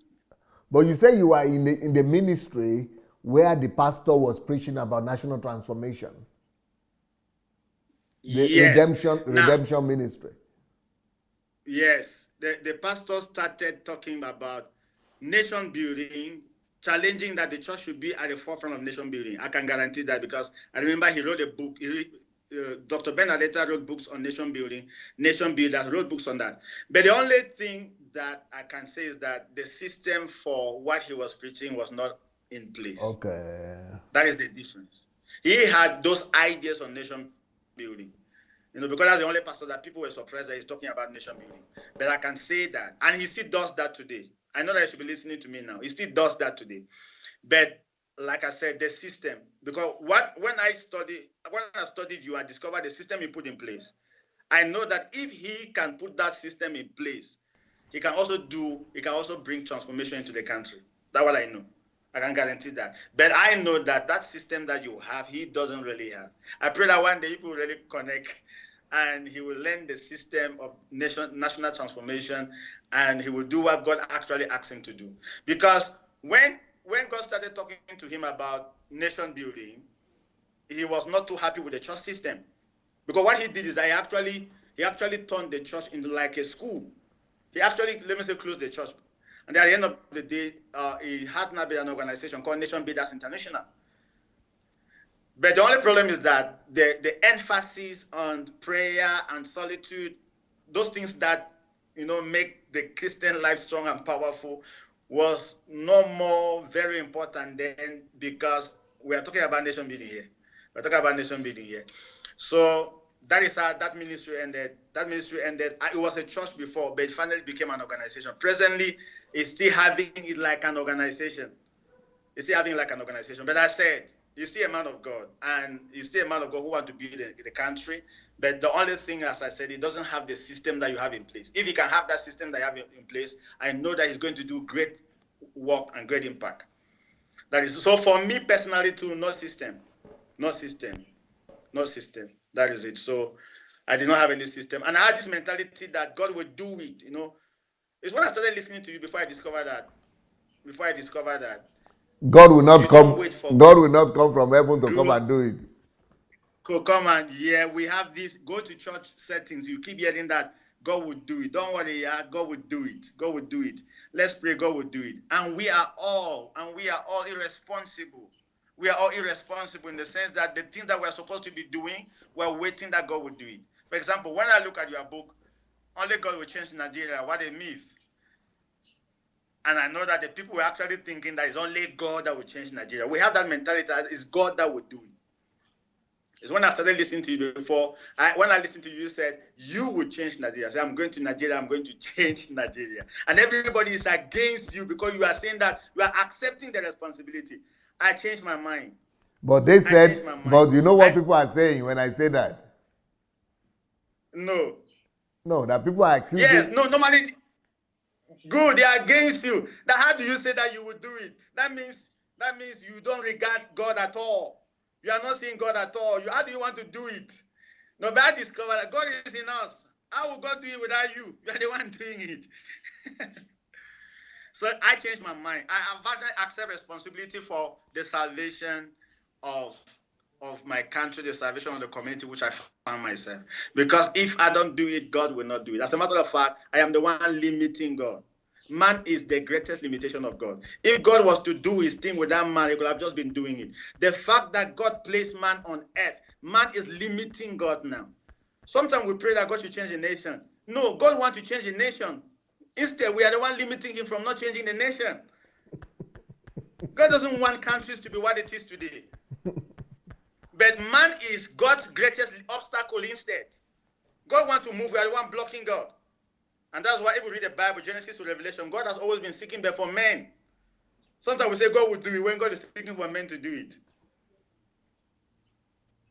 But you said you were in the ministry where the pastor was preaching about national transformation. The redemption ministry. Yes. The pastor started talking about nation building, challenging that the church should be at the forefront of nation building. I can guarantee that, because I remember he wrote a book. Dr. Ben Adelaja wrote books on nation building. Nation builders wrote books on that. But the only thing that I can say is that the system for what he was preaching was not in place. Okay. That is the difference. He had those ideas on nation building. Because that's the only pastor that people were surprised that he's talking about nation building. But I can say that. And he still does that today. I know that you should be listening to me now. He still does that today. But like I said, the system, because when I studied you, I discovered the system he put in place. I know that if he can put that system in place, he can also bring transformation into the country. That's what I know. I can guarantee that. But I know that system that you have, he doesn't really have. I pray that one day people will really connect and he will learn the system of national transformation, and he will do what God actually asked him to do. Because when God started talking to him about nation building, he was not too happy with the church system. Because what he did is that he actually turned the church into like a school. He actually, let me say, closed the church. And at the end of the day, he had now an organization called Nation Builders International. But the only problem is that the emphasis on prayer and solitude, those things that, make the Christian life strong and powerful, was no more very important then, because we are talking about nation building here. We're talking about nation building here. So that is how that ministry ended. That ministry ended. It was a church before, but it finally became an organization. Presently, it's still having it like an organization. It's still having it like an organization. But I said, he's still a man of God, and he's still a man of God who wants to build the country. But the only thing, as I said, he doesn't have the system that you have in place. If he can have that system that you have in place, I know that he's going to do great work and great impact. That is so for me personally too. No system. That is it. So I did not have any system, and I had this mentality that God would do it. It's when I started listening to you before I discovered that. God will not come. God will not come from heaven to come and do it. Come and we have this. Go to church settings. You keep hearing that God will do it. Don't worry, God will do it. God will do it. Let's pray. God will do it. And we are all irresponsible. We are all irresponsible in the sense that the things that we're supposed to be doing, we're waiting that God will do it. For example, when I look at your book, only God will change Nigeria. What a myth. And I know that the people were actually thinking that it's only God that will change Nigeria. We have that mentality that it's God that will do it. It's when I started listening to you before. When I listened to you, you said, you will change Nigeria. I said, I'm going to Nigeria. I'm going to change Nigeria. And everybody is against you because you are saying that you are accepting the responsibility. I changed my mind. But they said, but you know what people are saying when I say that? No, that people are accusing. Yes, no, normally, good, they are against you. Now, how do you say that you will do it? That means you don't regard God at all. You are not seeing God at all. How do you want to do it? No, but I discovered that God is in us. How will God do it without you? You are the one doing it. So I changed my mind. I accept responsibility for the salvation of my country, the salvation of the community which I found myself. Because if I don't do it, God will not do it. As a matter of fact, I am the one limiting God. Man is the greatest limitation of God. If God was to do his thing without man, he could have just been doing it. The fact that God placed man on earth, man is limiting God now. Sometimes we pray that God should change the nation. No, God wants to change the nation. Instead, we are the one limiting him from not changing the nation. God doesn't want countries to be what it is today. But man is God's greatest obstacle instead. God wants to move. We are the one blocking God. And that's why if we read the Bible, Genesis to Revelation, God has always been seeking there for men. Sometimes we say God will do it when God is seeking for men to do it.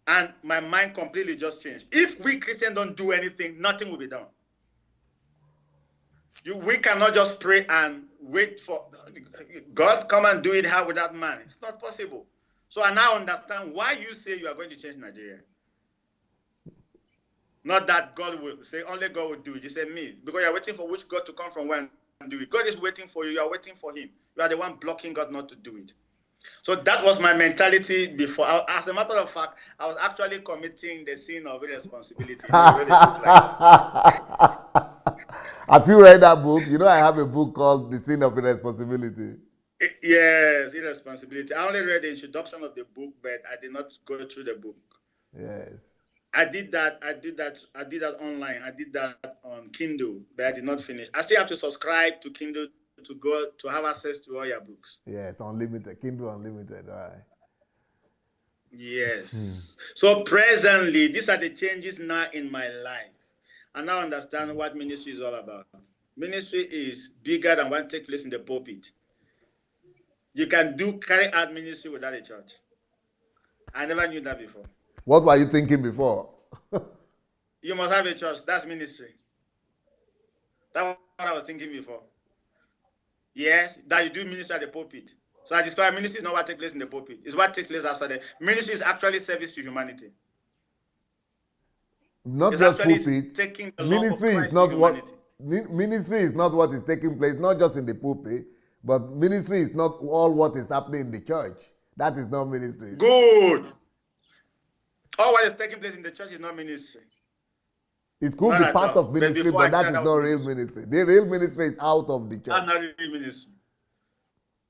And my mind completely just changed. If we Christians don't do anything, nothing will be done. We cannot just pray and wait for God come and do it without man. It's not possible. So I now understand why you say you are going to change Nigeria. Not that God will say, only God will do it. You say me. Because you are waiting for which God to come from when and do it. God is waiting for you. You are waiting for him. You are the one blocking God not to do it. So that was my mentality before. As a matter of fact, I was actually committing the sin of irresponsibility. Have you read that book? I have a book called The Sin of Irresponsibility. Yes, irresponsibility. I only read the introduction of the book, but I did not go through the book. Yes. I did that online. I did that on Kindle, but I did not finish. I still have to subscribe to Kindle to have access to all your books. Yeah, it's unlimited. Kindle unlimited, all right. Yes. So presently, these are the changes now in my life. I now understand what ministry is all about. Ministry is bigger than what takes place in the pulpit. You can carry out ministry without a church. I never knew that before. What were you thinking before? You must have a church. That's ministry. That's what I was thinking before. Yes, that you do ministry at the pulpit. So I describe ministry is not what takes place in the pulpit. It's what takes place outside. Ministry is actually service to humanity. Not just pulpit. Ministry is not what is taking place, not just in the pulpit, but ministry is not all what is happening in the church. That is not ministry. Good. All what is taking place in the church is not ministry. It could Not be at part all. of But ministry, before but I that knew is that not was real ministry. ministry. The real ministry is out of the church. That's not real ministry.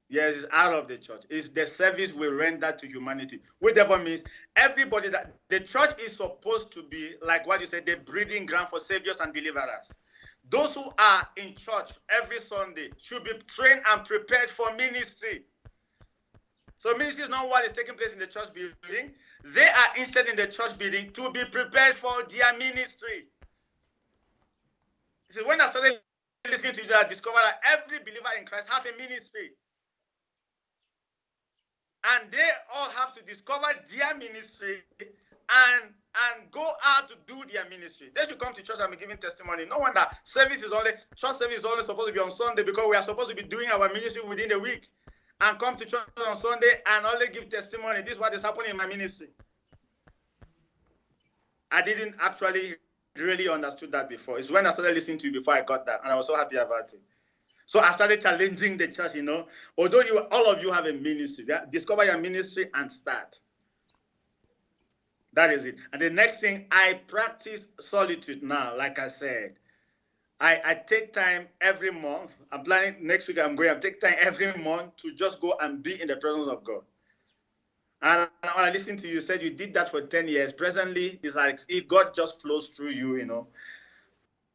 Yes, it's out of the church. It's the service we render to humanity. Which therefore means everybody that the church is supposed to be, like what you said, the breeding ground for saviors and deliverers. Those who are in church every Sunday should be trained and prepared for ministry. So ministry is not what is taking place in the church building. They are instead in the church building to be prepared for their ministry. See, when I started listening to you, I discovered that every believer in Christ has a ministry. And they all have to discover their ministry and go out to do their ministry. They should come to church and be giving testimony. No wonder church service is only supposed to be on Sunday, because we are supposed to be doing our ministry within the week. And come to church on Sunday and only give testimony. This is what is happening in my ministry. I didn't actually really understood that before. It's when I started listening to you before I got that, and I was so happy about it. So I started challenging the church, although all of you have a ministry, discover your ministry and start. That is it. And the next thing, I practice solitude now. Like I said, I take time every month. I'm planning next week. I take time every month to just go and be in the presence of God. And when I listened to you, said you did that for 10 years. Presently, it's like if God just flows through you,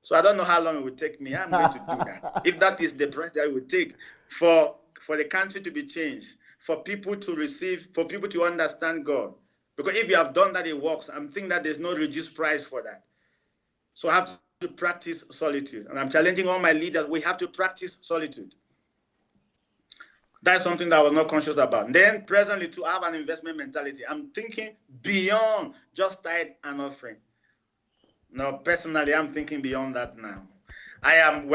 So I don't know how long it would take me. I'm going to do that. If that is the price that it would take for the country to be changed, for people to receive, for people to understand God. Because if you have done that, it works. I'm thinking that there's no reduced price for that. So I have to practice solitude. And I'm challenging all my leaders, we have to practice solitude. That's something that I was not conscious about. And then presently, to have an investment mentality, I'm thinking beyond just tithe and offering. No, personally, I'm thinking beyond that now. I'm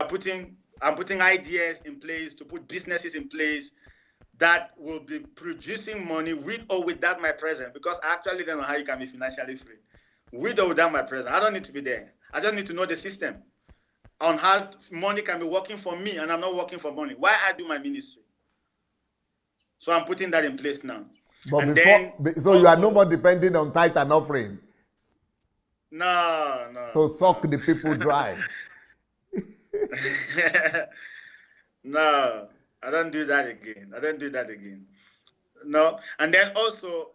putting ideas in place to put businesses in place that will be producing money with or without my presence, because I actually don't know how you can be financially free. With or without my presence, I don't need to be there. I just need to know the system on how money can be working for me, and I'm not working for money. Why I do my ministry? So I'm putting that in place now. But you are no more depending on tithe and offering. No. To suck the people dry. No, I don't do that again. No, and then also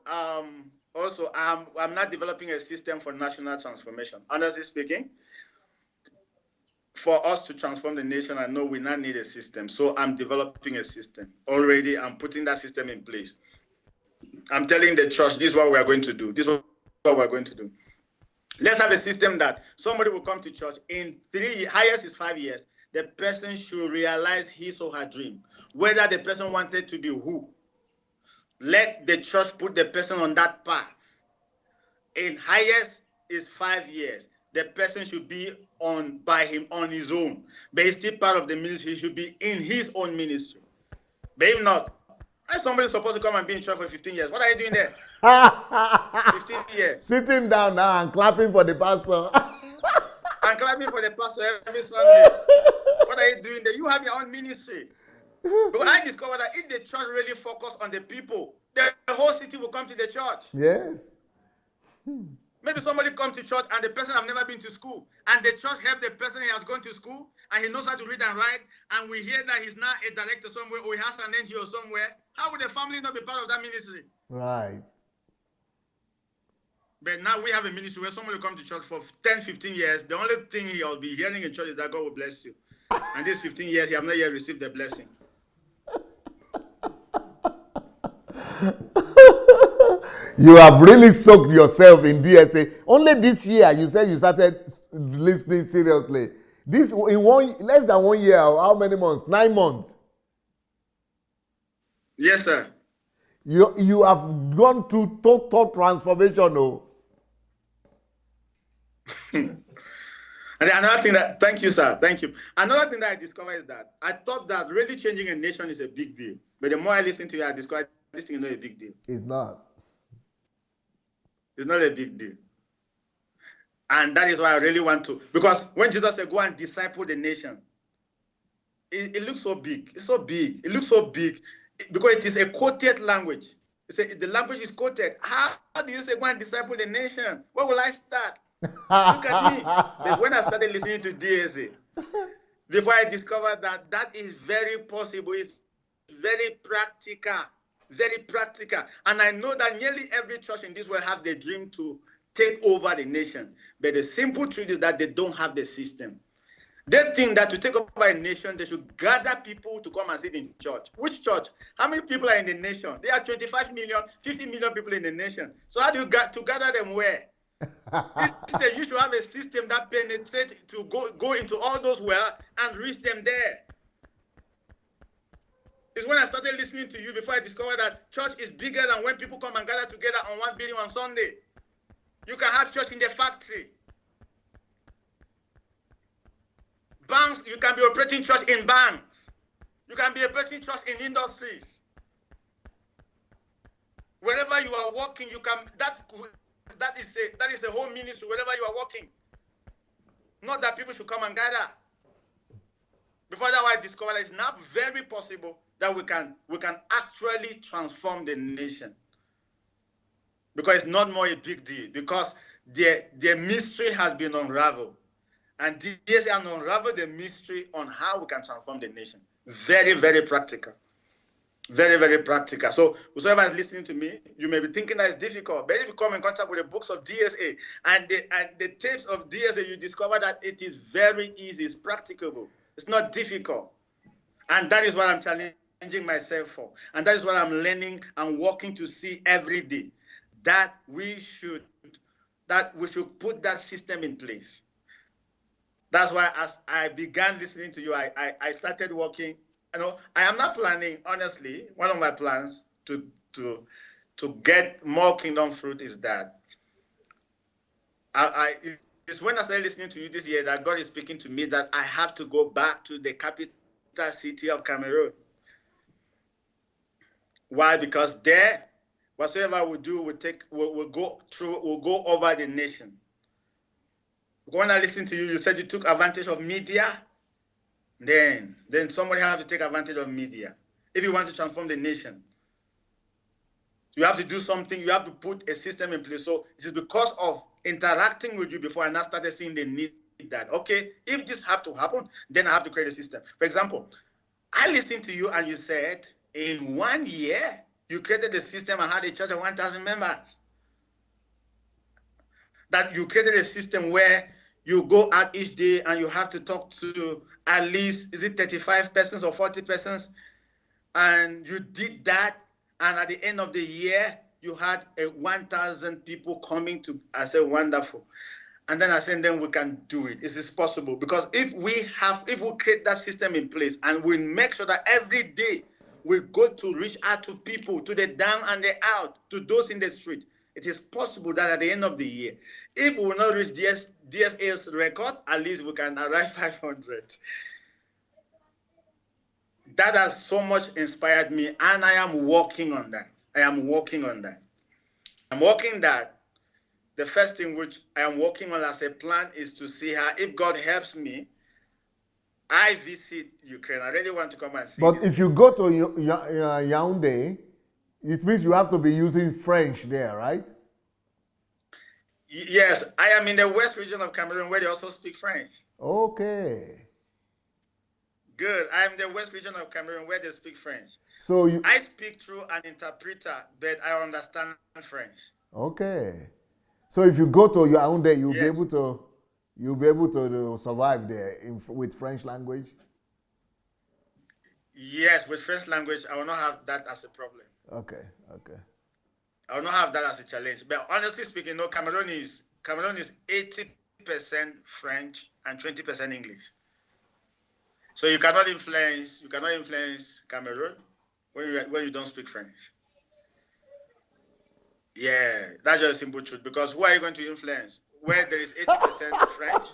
I'm not developing a system for national transformation. Honestly speaking, for us to transform the nation, I know we now need a system. So I'm developing a system already. I'm putting that system in place. I'm telling the church, this is what we are going to do. This is what we're going to do. Let's have a system that somebody will come to church in 3 years, highest is 5 years. The person should realize his or her dream, whether the person wanted to be who. Let the church put the person on that path. In highest is 5 years. The person should be on his own. But he's still part of the ministry. He should be in his own ministry. But if not, somebody's supposed to come and be in church for 15 years. What are you doing there? 15 years. Sitting down now and clapping for the pastor. And clapping for the pastor every Sunday. What are you doing there? You have your own ministry. But I discovered that if the church really focus on the people, the whole city will come to the church. Yes. Maybe somebody come to church and the person have never been to school, and the church help the person, he has gone to school and he knows how to read and write, and we hear that he's now a director somewhere or he has an NGO somewhere. How would the family not be part of that ministry? Right. But now we have a ministry where somebody will come to church for 10, 15 years. The only thing he'll be hearing in church is that God will bless you. And these 15 years, he have not yet received the blessing. You have really soaked yourself in DSA. Only this year, you said you started listening seriously. This in less than 1 year. How many months? 9 months. Yes, sir. You have gone through total transformation, no? And another thing thank you, sir. Thank you. Another thing that I discovered is that I thought that really changing a nation is a big deal. But the more I listen to you, I discovered this thing is not a big deal. It's not. It's not a big deal. And that is why I really want to. Because when Jesus said, go and disciple the nation, it looks so big. It's so big. It looks so big. because it is a quoted language. The language is quoted. How do you say go and disciple the nation? Where will I start? Look at me. But when I started listening to DSA, before I discovered that that is very possible, it's very practical, very practical. And I know that nearly every church in this world have the dream to take over the nation. But the simple truth is that they don't have the system. They think that to take over a nation, they should gather people to come and sit in church. Which church? How many people are in the nation? There are 25 million, 50 million people in the nation. So how do you to gather them where? You should have a system that penetrates to go into all those wells and reach them there. It's when I started listening to you before I discovered that church is bigger than when people come and gather together on one building on Sunday. You can have church in the factory. Banks, you can be operating church in banks. You can be operating church in industries. Wherever you are working, you can. That is a whole ministry. Wherever you are working, not that people should come and gather. Before that, I discovered that it's now very possible that we can actually transform the nation, because it's not more a big deal, because the mystery has been unraveled. And DSA has unraveled the mystery on how we can transform the nation. Very, very practical. Very, very practical. So whoever is listening to me, you may be thinking that it's difficult. But if you come in contact with the books of DSA and the tapes of DSA, you discover that it is very easy. It's practicable. It's not difficult. And that is what I'm challenging myself for. And that is what I'm learning and working to see every day. That we should put that system in place. That's why as I began listening to you, I started working. I am not planning, honestly, one of my plans to get more kingdom fruit is that it's when I started listening to you this year that God is speaking to me that I have to go back to the capital city of Cameroon. Why? Because there, whatsoever we do, we'll go over the nation. When I listened to you, you said you took advantage of media. Then somebody has to take advantage of media. If you want to transform the nation, you have to do something. You have to put a system in place. So it is because of interacting with you before I now started seeing the need that, okay, if this have to happen, then I have to create a system. For example, I listened to you and you said in 1 year, you created a system and had a church of 1,000 members. That you created a system where you go out each day and you have to talk to at least, is it 35 persons or 40 persons? And you did that. And at the end of the year, you had 1,000 people coming to. I said, wonderful. And then I said, then we can do it. This is possible. Because if we create that system in place and we make sure that every day we go to reach out to people, to the down and the out, to those in the street, it is possible that at the end of the year, if we will not reach DSA's record, at least we can arrive 500. That has so much inspired me, and I am working on that. I'm working that. The first thing which I am working on as a plan is to see how, if God helps me, I visit Ukraine. I really want to come and see. But if you go to Yaoundé, it means you have to be using French there, right? Yes, I am in the west region of Cameroon where they also speak French. Okay. Good. I am in the west region of Cameroon where they speak French. So I speak through an interpreter, but I understand French. Okay. So if you go to Yaoundé, you'll be able to survive there with French language? Yes, with French language, I will not have that as a problem. Okay. I will not have that as a challenge. But honestly speaking, no, Cameroon is 80% French and 20% English. So you cannot influence Cameroon when you don't speak French. Yeah, that's just a simple truth. Because who are you going to influence? Where there is 80% French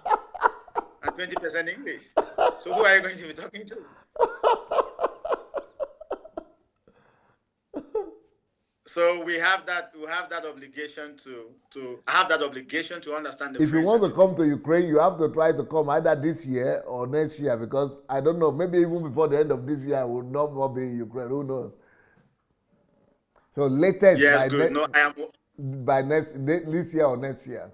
and 20% English. So who are you going to be talking to? So we have that obligation to understand the If French. you want to come to Ukraine, you have to try to come either this year or next year, because I don't know, maybe even before the end of this year I will not more be in Ukraine. Who knows? So latest Yes, good. No, I am. by this year or next year.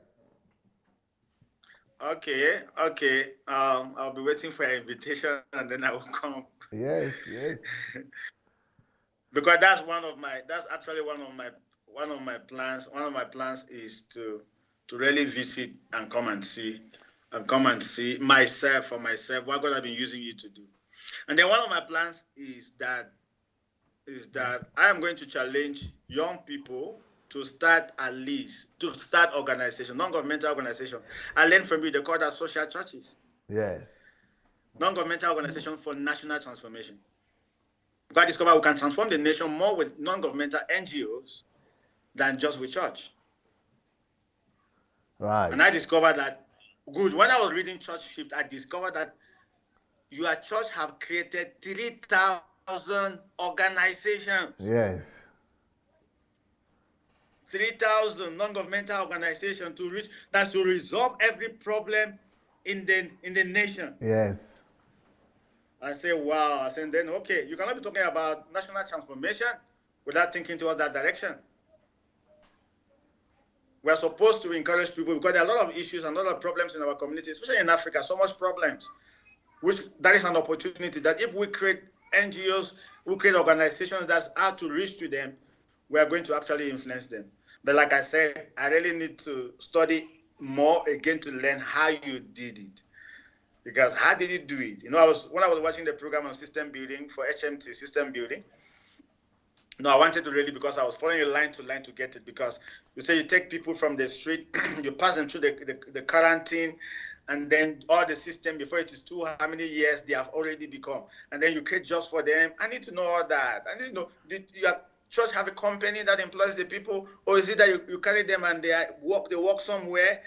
Okay, okay. I'll be waiting for your invitation, and then I will come. Yes, yes. Because that's actually one of my plans. One of my plans is to really visit and come and see myself for myself what God has been using you to do. And then one of my plans is that I am going to challenge young people to start organization, non-governmental organization. I learned from you, they call that social churches. Yes. Non-governmental organization for national transformation. God discovered we can transform the nation more with non-governmental NGOs than just with church. Right. And I discovered that, good, when I was reading Church Shift, I discovered that your church have created 3,000 organizations. Yes. 3,000 non-governmental organizations to resolve every problem in the nation. Yes. I say, wow. I said, then, okay, you cannot be talking about national transformation without thinking towards that direction. We're supposed to encourage people because there are a lot of issues and a lot of problems in our community, especially in Africa, so much problems, which that is an opportunity that if we create NGOs, we create organizations that's out to reach to them, we are going to actually influence them. But like I said, I really need to study more again to learn how you did it. Because how did you do it? You know, when I was watching the program on system building for HMT, system building, no, I wanted to really, because I was following a line to get it, because you say you take people from the street, you pass them through the quarantine, and then all the system, before it is how many years they have already become. And then you create jobs for them. I need to know all that. I need to know, did your church have a company that employs the people, or is it that you carry them and they work somewhere?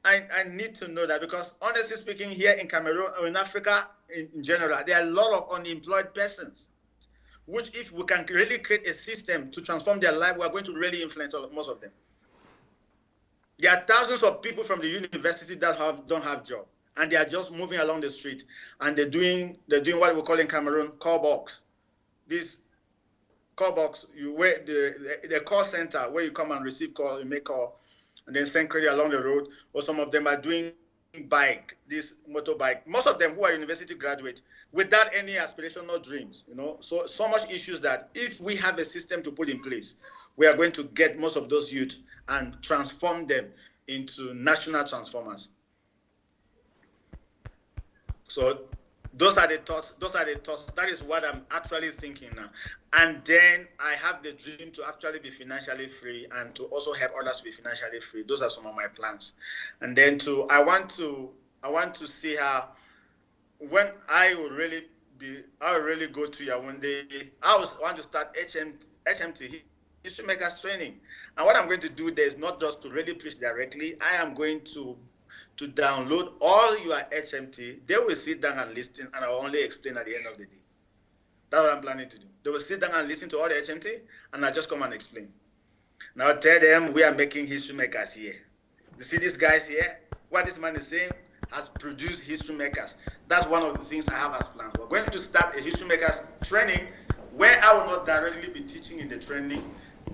I need to know that, because honestly speaking, here in Cameroon or in Africa in general, there are a lot of unemployed persons, which if we can really create a system to transform their life, we are going to really influence most of them. There are thousands of people from the university that don't have job, and they are just moving along the street, and they're doing what we call in Cameroon call box. This call box, the call center where you come and receive call, you make call, and then send credit along the road. Or some of them are doing this motorbike. Most of them who are university graduates without any aspirational dreams, you know. So much issues that if we have a system to put in place, we are going to get most of those youth and transform them into national transformers. So those are the thoughts. That is what I'm actually thinking now. And then I have the dream to actually be financially free and to also help others to be financially free. Those are some of my plans. And then I want to see how, when I will really go to Yaoundé, I want to start HMT, History Makers Training. And what I'm going to do there is not just to really preach directly. I am going to download all your HMT. They will sit down and listen, and I will only explain at the end of the day. That's what I'm planning to do. They will sit down and listen to all the HMT, and I'll just come and explain. Now I'll tell them we are making history makers here. You see these guys here? What this man is saying has produced history makers. That's one of the things I have as plans. We're going to start a history makers training where I will not directly be teaching in the training,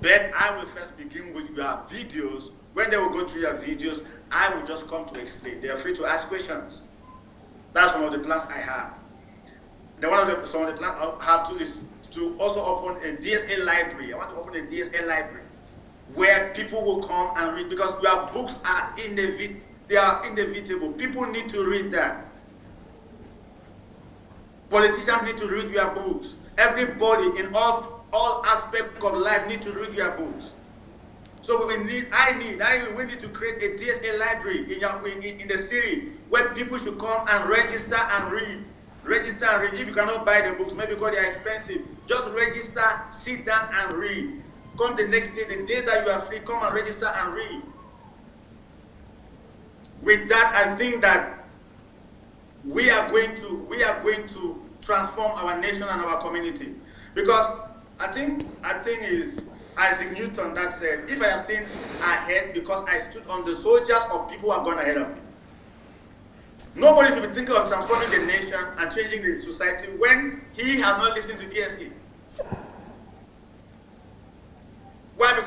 but I will first begin with your videos. When they will go through your videos, I will just come to explain. They are free to ask questions. That's one of the plans I have. Then some of the plans I have too is to also open a DSA library. I want to open a DSA library where people will come and read, because your books are inevitable. People need to read that. Politicians need to read your books. Everybody in all aspects of life need to read your books. So we need to create a DSA library in the city where people should come and register and read. Register and read. If you cannot buy the books, maybe because they are expensive, just register, sit down and read. Come the next day, the day that you are free, come and register and read. With that, I think that we are going to transform our nation and our community. Because I think is Isaac Newton that said, if I have seen ahead because I stood on the soldiers of people who have gone ahead of me. Nobody should be thinking of transforming the nation and changing the society when he has not listened to DSA.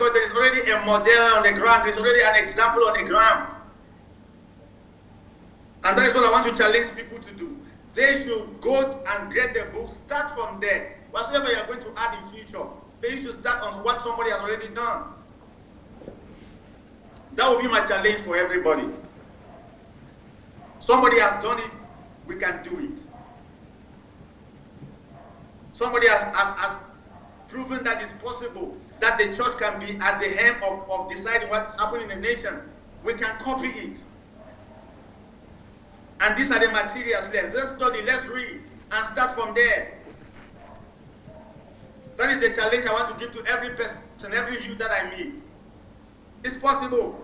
because there is already a model on the ground. There is already an example on the ground. And that is what I want to challenge people to do. They should go and get the book, start from there. Whatever you are going to add in future, then you should start on what somebody has already done. That will be my challenge for everybody. Somebody has done it, we can do it. Somebody has proven that it's possible, that the church can be at the helm of deciding what's happening in the nation. We can copy it. And these are the materials. Let's study, let's read, and start from there. That is the challenge I want to give to every person, every youth that I meet. It's possible.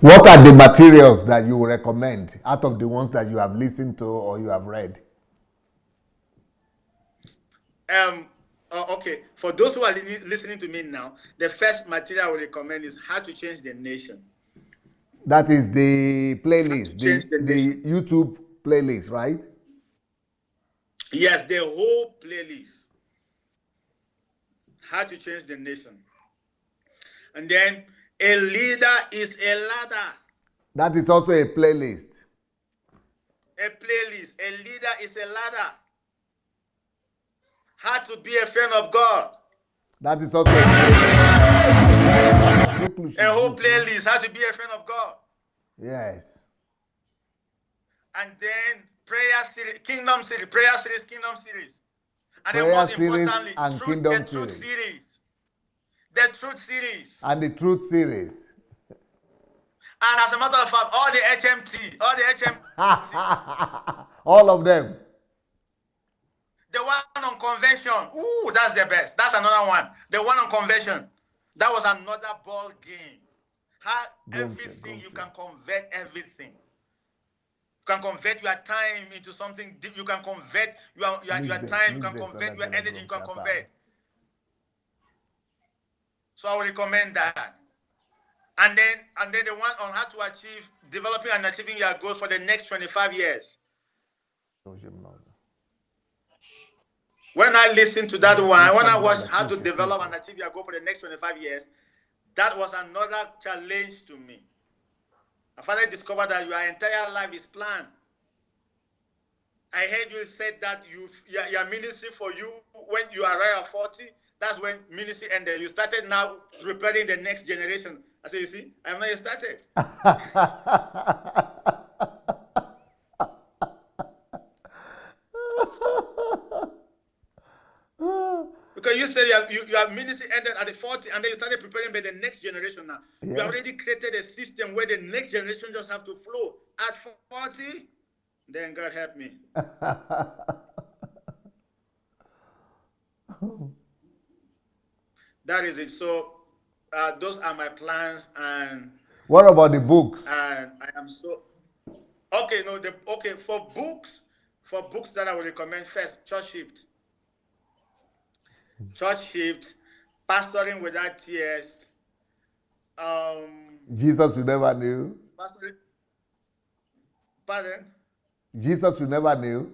What are the materials that you recommend out of the ones that you have listened to or you have read? Okay, for those who are listening to me now, the first material I will recommend is How to Change the Nation. That is the playlist, the YouTube playlist, right? Yes, the whole playlist. How to Change the Nation. And then A Leader is a Ladder. That is also a playlist. A playlist. A leader is a ladder. How to be a friend of God. That is also a playlist. A whole playlist. How to be a friend of God. Yes. And then prayer series, kingdom series, prayer series, kingdom series. And prayer then most series importantly, and truth, kingdom the truth series. series. The truth series. And the truth series. And as a matter of fact, all the HMT. All of them. The one on convention. Ooh, that's the best. That's another one. The one on convention. That was another ball game. How everything, you can convert everything. You can convert your time into something deep. You can convert your time. You can convert your energy. You can convert. So I will recommend that. And then the one on how to achieve, developing and achieving your goals for the next 25 years. When I listened to that one, when I watched how to develop and achieve your goal for the next 25 years, that was another challenge to me. I finally discovered that your entire life is planned. I heard you said that your ministry for you, when you arrive at 40, that's when ministry ended. You started now preparing the next generation. I said, you see, I have not yet started. Because you said your ministry ended at the 40, and then you started preparing for the next generation now. Yeah. You already created a system where the next generation just have to flow. At 40, then God help me. That is it. So those are my plans. And what about the books? And I am so okay. No, for books that I will recommend first, Church Shift. Church Shift, Pastoring Without Tears. Jesus You Never Knew. Pardon? Jesus You Never Knew.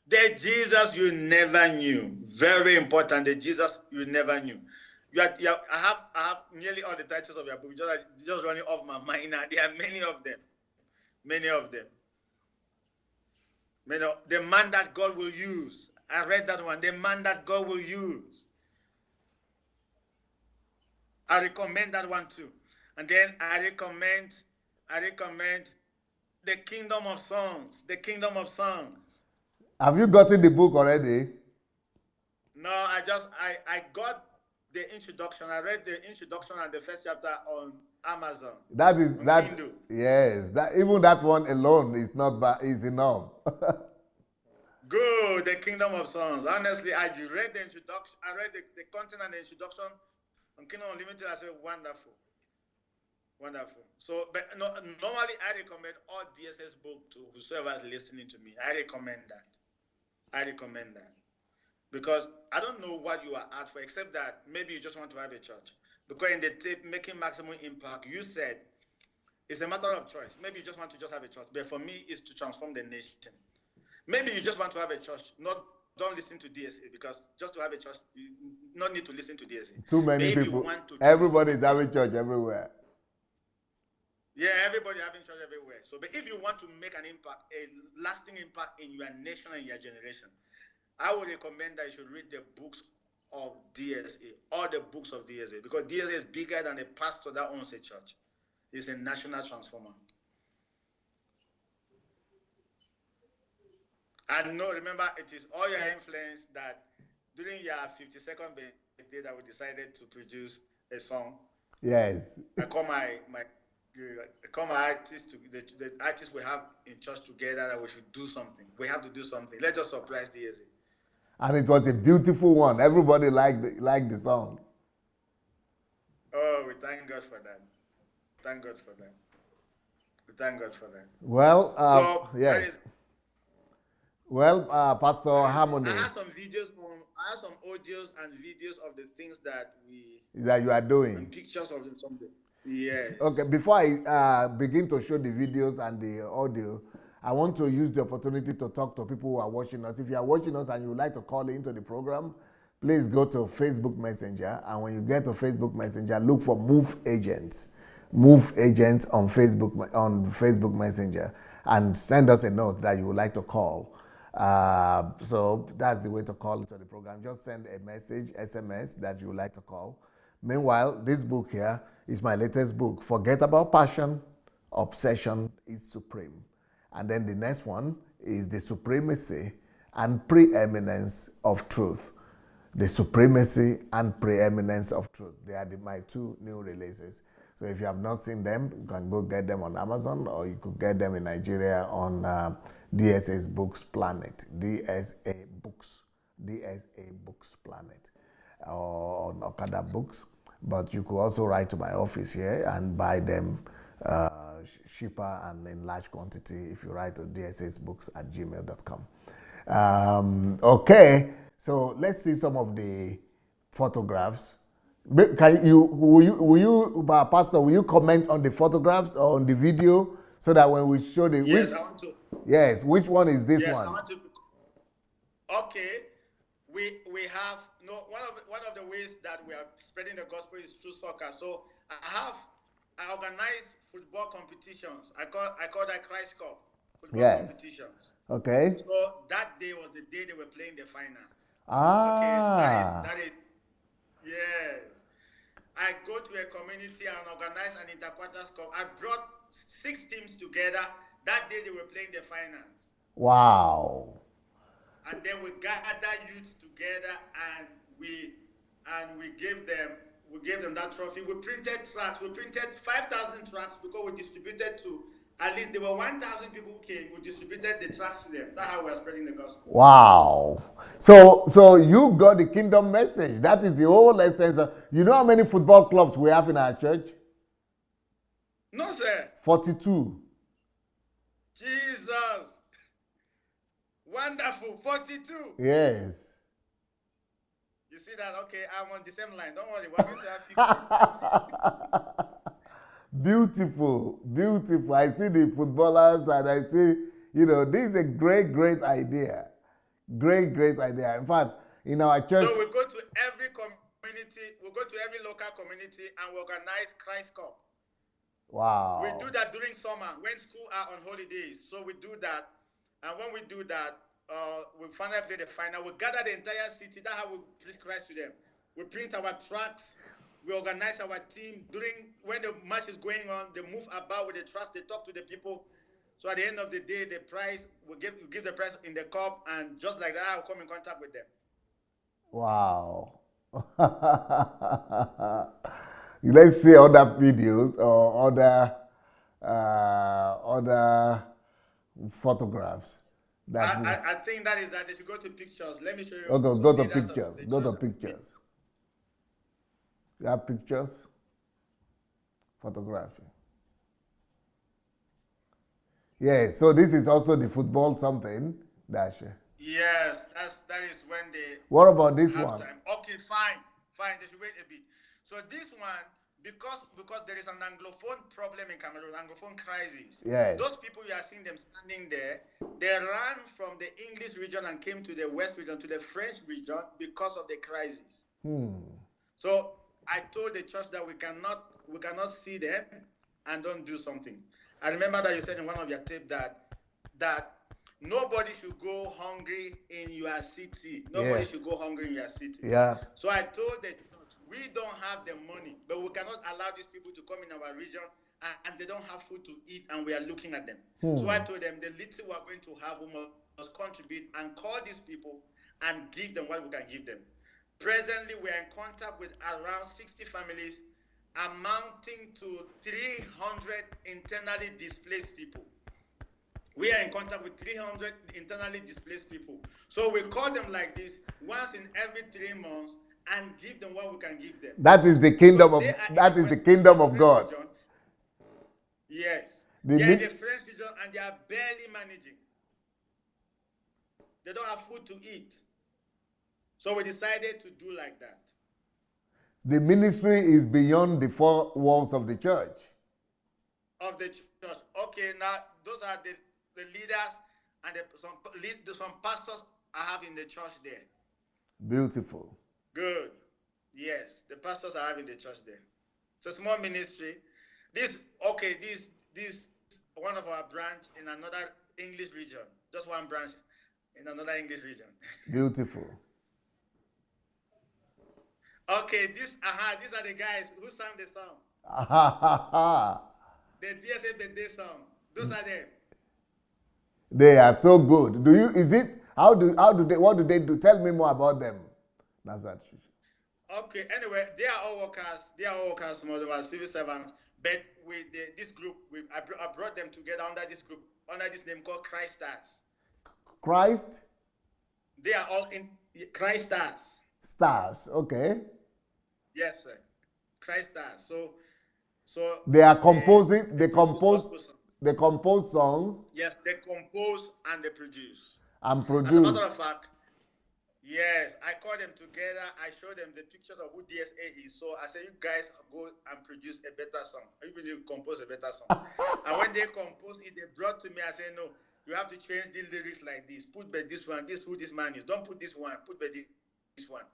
The Jesus You Never Knew. Very important. The Jesus You Never Knew. I have nearly all the titles of your book. Just running off my mind now. There are many of them. Many of them. The man that God will use. I read that one. The man that God will use. I recommend that one too. And then I recommend The Kingdom of Songs. The Kingdom of Songs. Have you gotten the book already? No, I got the introduction. I read the introduction and the first chapter on Amazon. That is that. Kindle. Yes, even that one alone is not bad. Is enough. Good, The Kingdom of Songs. Honestly, I read the introduction. I read the content and the introduction on Kingdom Unlimited. I said, wonderful, wonderful. So, but normally I recommend all DSS book to whoever is listening to me. I recommend that. Because I don't know what you are at for, except that maybe you just want to have a church. Because in the tip, making maximum impact, you said it's a matter of choice. Maybe you just want to have a church. But for me, it's to transform the nation. Maybe you just want to have a church. Don't listen to DSA, because just to have a church, not need to listen to DSA. Too many people. Everybody is having church everywhere. Yeah, everybody having church everywhere. So, but if you want to make an impact, a lasting impact in your nation and your generation, I would recommend that you should read the books of DSA, all the books of DSA, because DSA is bigger than a pastor that owns a church. It's a national transformer. And no, remember, it is all your influence that during your 52nd birthday that we decided to produce a song. Yes. I call my artists, the artists we have in church together, that we should do something. We have to do something. Let's just surprise DSA. And it was a beautiful one. Everybody liked the song. Oh, we thank God for that. Thank God for that. We thank God for that. Well, yes. Well, Pastor Harmony. I have some videos I have some audios and videos of the things that you are doing. And pictures of something. Yes. Okay, before I begin to show the videos and the audio, I want to use the opportunity to talk to people who are watching us. If you are watching us and you would like to call into the program, please go to Facebook Messenger. And when you get to Facebook Messenger, look for Move Agents. Move Agents on Facebook Messenger, and send us a note that you would like to call. So that's the way to call into the program. Just send a message, SMS, that you would like to call. Meanwhile, this book here is my latest book. Forget about passion, obsession is supreme. And then the next one is the supremacy and preeminence of truth. The supremacy and preeminence of truth. They are my two new releases. So if you have not seen them, you can go get them on Amazon, or you could get them in Nigeria on DSA's Books Planet. DSA Books Planet. Or on Okada Books. But you could also write to my office here and buy them cheaper and in large quantity if you write to dsasbooks@gmail.com. Okay, so let's see some of the photographs. Pastor, will you comment on the photographs or on the video so that when we show the... Yes, I want to. Yes, which one is this one? Yes, I want to. Okay, we have one of the ways that we are spreading the gospel is through soccer. So I organize football competitions. I call that Christ Cup football competitions. Okay. So that day was the day they were playing the finals. Okay, that is yes. I go to a community and organize an interquarters cup. I brought 6 teams together. That day they were playing the finals. Wow. And then we gather youths together and we gave them that trophy. We printed tracts. We printed 5,000 tracts because we distributed to at least there were 1,000 people who came. We distributed the tracts to them. That's how we are spreading the gospel. Wow. So you got the kingdom message. That is the whole essence. You know how many football clubs we have in our church? No, sir. 42. Jesus. Wonderful. 42. Yes. You see that? Okay, I'm on the same line. Don't worry. We're going to have 50. Beautiful. Beautiful. I see the footballers and I see, this is a great, great idea. Great, great idea. In fact, in our church... So we go to every community, we go to every local community and we organize Christ Cup. Wow. We do that during summer when school are on holidays. So we do that. And when we do that, we finally play the final. We gather the entire city. That's how we preach Christ to them. We print our tracts. We organize our team. When the match is going on, they move about with the tracts. They talk to the people. So at the end of the day, the prize, we give the prize in the cup. And just like that, I'll come in contact with them. Wow. Let's see other videos or other photographs. I think that is that. They should go to pictures. Let me show you. Okay, go to pictures. Go to pictures. You have pictures? Photography. Yes, so this is also the football something, Dasha. Yes, that is when they... What about this one? Time. Okay, fine. They should wait a bit. So this one, because there is an Anglophone problem in Cameroon, Anglophone crisis. Yes. Those people, you are seeing them standing there, they ran from the English region and came to the West region, to the French region because of the crisis. So I told the church that we cannot see them and don't do something. I remember that you said in one of your tapes that nobody should go hungry in your city. Nobody should go hungry in your city. Yeah. So I told the church, we don't have the money, but we cannot allow these people to come in our region and they don't have food to eat and we are looking at them. So I told them the little we are going to have, we must contribute and call these people and give them what we can give them. Presently, we are in contact with around 60 families, amounting to 300 internally displaced people. We are in contact with 300 internally displaced people. So we call them like this once in every 3 months and give them what we can give them. That is the kingdom of the kingdom of God. Region. Yes. They are in the French region and they are barely managing. They don't have food to eat. So we decided to do like that. The ministry is beyond the four walls of the church. Of the church. Okay, now those are the leaders and some pastors I have in the church there. Beautiful. Good. Yes, the pastors I have in the church there. It's a small ministry. This one of our branch in another English region. Just one branch in another English region. Beautiful. Okay, these are the guys who sang the song. The DSA birthday song. Those are them. They are so good. What do they do? Tell me more about them. That's that. Okay, anyway, they are all workers. They are all workers, more than civil servants. But with this group, I brought them together under this group, under this name called Christ Stars. Christ? They are all in Christ Stars. Stars, okay. Yes, sir. Christ Stars. So they are composing. They compose songs. Yes, they compose and they produce. And produce. As a matter of fact, yes, I call them together. I show them the pictures of who DSA is. So I say, you guys go and produce a better song. You will compose a better song. And when they compose it, they brought to me. I say, no, you have to change the lyrics like this. Put by this one. This who this man is. Don't put this one. Put by this one.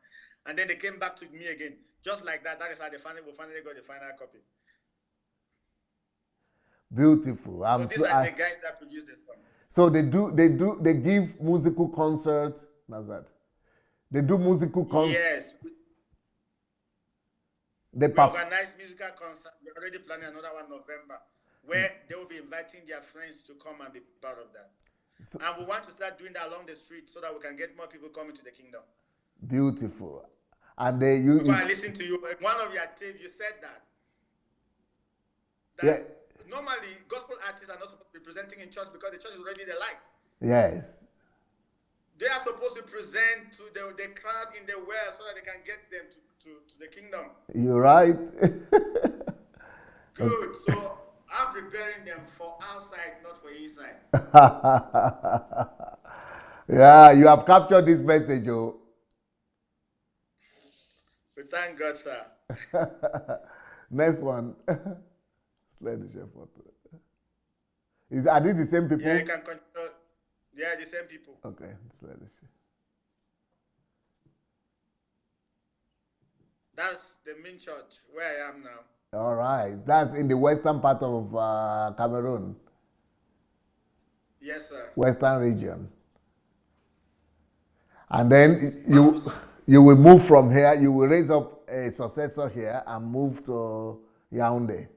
And then they came back to me again, just like that. That is how we finally got the final copy. Beautiful. So these are the guys that produce the song. So they give musical concerts. That's that. They do musical concerts. Yes. We organize musical concerts. We're already planning another one in November, where they will be inviting their friends to come and be part of that. So, and we want to start doing that along the street so that we can get more people coming to the kingdom. Beautiful. And I listen to you. In one of your tapes, you said that normally gospel artists are not supposed to be presenting in church because the church is already the light. Yes. They are supposed to present to the crowd in the world so that they can get them to the kingdom. You're right. Good. So I'm preparing them for outside, not for inside. Yeah, you have captured this message, oh. We thank God, sir. Next one. Are they the same people? Yeah, you can control. Yeah, the same people. Okay, let us see. That's the main church where I am now. All right, that's in the western part of Cameroon. Yes, sir. Western region. And then you will move from here. You will raise up a successor here and move to Yaoundé.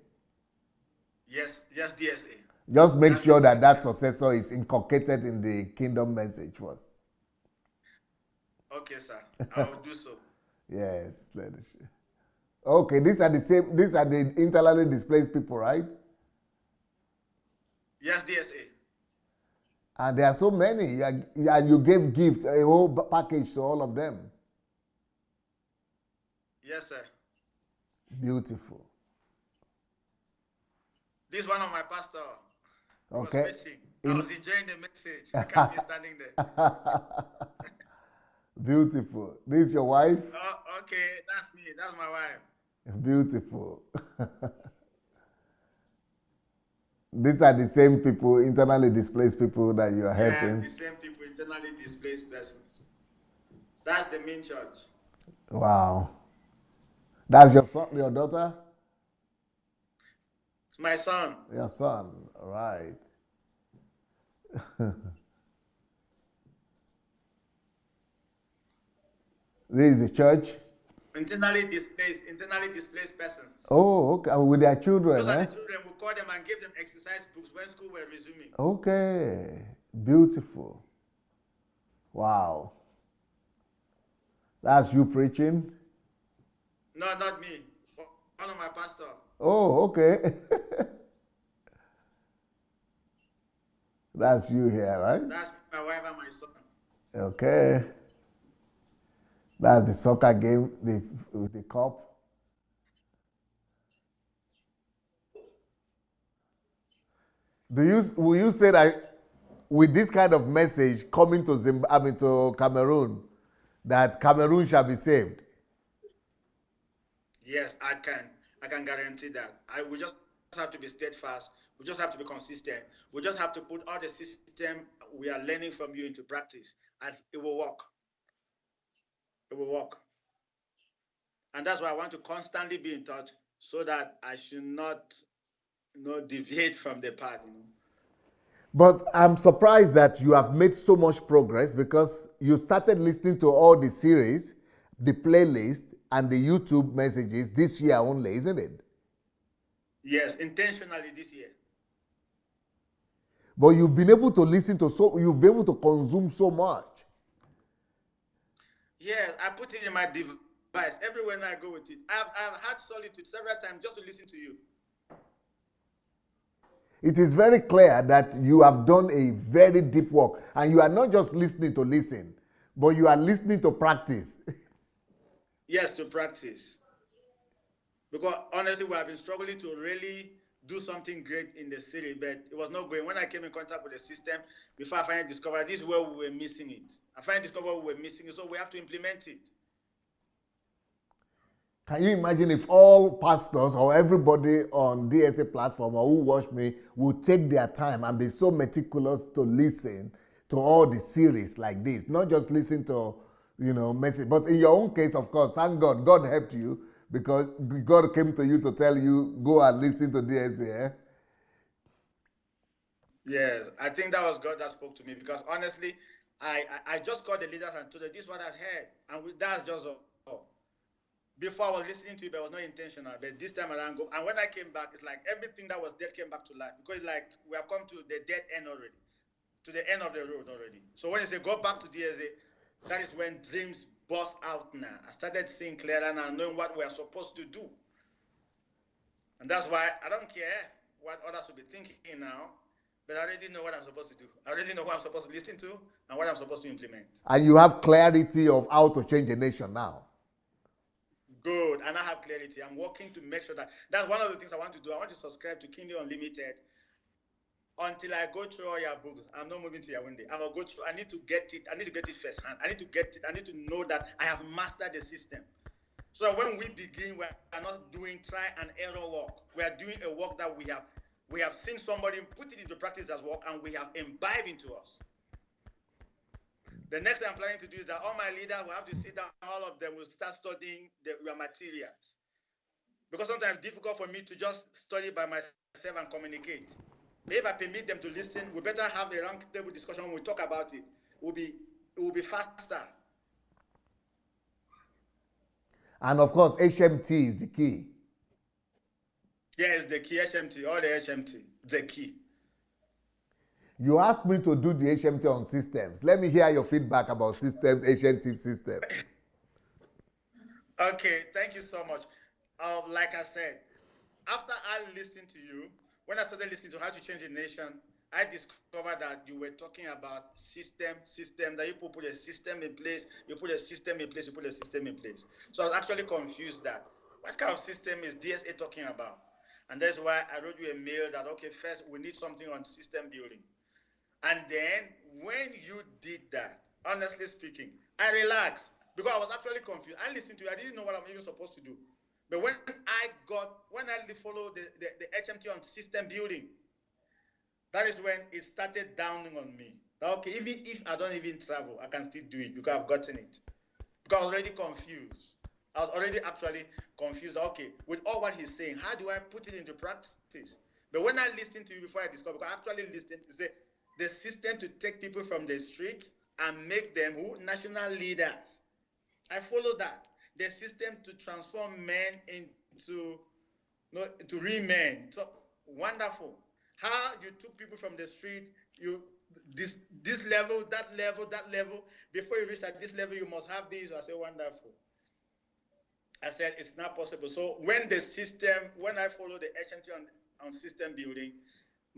Yes, DSA. Just make sure that successor is inculcated in the kingdom message first. Okay, sir. I will do so. Yes, let us see. Okay, these are the internally displaced people, right? Yes, DSA. And there are so many, and you gave gifts, a whole package to all of them. Yes, sir. Beautiful. This is one of my pastors. Okay. I was enjoying the message. I can't be standing there. Beautiful. This is your wife? Oh, okay. That's me. That's my wife. Beautiful. These are the same people, internally displaced people that you are helping. Yeah, the same people, internally displaced persons. That's the main church. Wow. That's your son, your daughter? It's my son. Your son, right. This is the church? Internally displaced persons. Oh, okay. With their children, Those are eh? the children. We call them and give them exercise books when school were resuming. Okay. Beautiful. Wow. That's you preaching? No, not me. One of my pastor. Oh, okay. That's you here, right? That's my wife and my son. Okay. That's the soccer game with the cup. Will you say that with this kind of message coming to to Cameroon, that Cameroon shall be saved? Yes, I can. I can guarantee that. We just have to be steadfast. We just have to be consistent. We just have to put all the system we are learning from you into practice, and it will work. It will work. And that's why I want to constantly be in touch so that I should not, deviate from the path. But I'm surprised that you have made so much progress because you started listening to all the series, the playlist, and the YouTube messages this year only, isn't it? Yes, intentionally this year. But you've been able to you've been able to consume so much. Yes, I put it in my device everywhere I go with it. I've had solitude several times just to listen to you. It is very clear that you have done a very deep work, and you are not just listening to listen, but you are listening to practice. Yes, to practice. Because honestly, we have been struggling to really do something great in the city, but it was not going. When I came in contact with the system, before I finally discovered this is where we were missing it. I finally discovered we were missing it, so we have to implement it. Can you imagine if all pastors or everybody on DSA platform or who watch me would take their time and be so meticulous to listen to all the series like this, not just listen to, message. But in your own case, of course, thank God, God helped you because God came to you to tell you, go and listen to DSA. Eh? Yes, I think that was God that spoke to me because honestly, I just called the leaders and told them this is what I've heard, and that's just all. Before I was listening to it, but it was not intentional. But this time around, and when I came back, it's like everything that was dead came back to life because like we have come to the dead end already, to the end of the road already. So when you say go back to DSA, that is when dreams burst out now. I started seeing clearer now, knowing what we are supposed to do. And that's why I don't care what others will be thinking now, but I already know what I'm supposed to do. I already know who I'm supposed to listen to and what I'm supposed to implement. And you have clarity of how to change a nation now. Good, and I have clarity. I'm working to make sure that's one of the things I want to do. I want to subscribe to Kingdom Unlimited until I go through all your books. I'm not moving to Yaoundé. I'm gonna go through. I need to get it. I need to get it firsthand. I need to get it. I need to know that I have mastered the system. So when we begin, we are not doing try and error work. We are doing a work that we have seen somebody put it into practice as work, and we have imbibed into us. The next thing I'm planning to do is that all my leaders will have to sit down, all of them will start studying your materials. Because sometimes it's difficult for me to just study by myself and communicate. But if I permit them to listen, we better have a round table discussion when we talk about it. It will be faster. And of course, HMT is the key. Yes, the key HMT, all the HMT, the key. You asked me to do the HMT on systems. Let me hear your feedback about systems, HMT system. Okay, thank you so much. Like I said, after I listened to you, when I started listening to How to Change a Nation, I discovered that you were talking about system, that you put a system in place, you put a system in place. So I was actually confused that what kind of system is DSA talking about? And that's why I wrote you a mail that, okay, first we need something on system building. And then when you did that, honestly speaking, I relaxed because I was actually confused. I listened to you. I didn't know what I'm even supposed to do. But when I followed the HMT on system building, that is when it started dawning on me. Okay, even if I don't even travel, I can still do it because I've gotten it. Because I was already confused. I was already actually confused. Okay, with all what he's saying, how do I put it into practice? But when I listened to you before I discovered, because I actually listened to say the system to take people from the street and make them who? National leaders. I follow that. The system to transform men into to real men. So wonderful. How you took people from the street, you this level, that level, that level. Before you reach at this level, you must have this. I say wonderful. I said it's not possible. So when I followed the HMT on system building,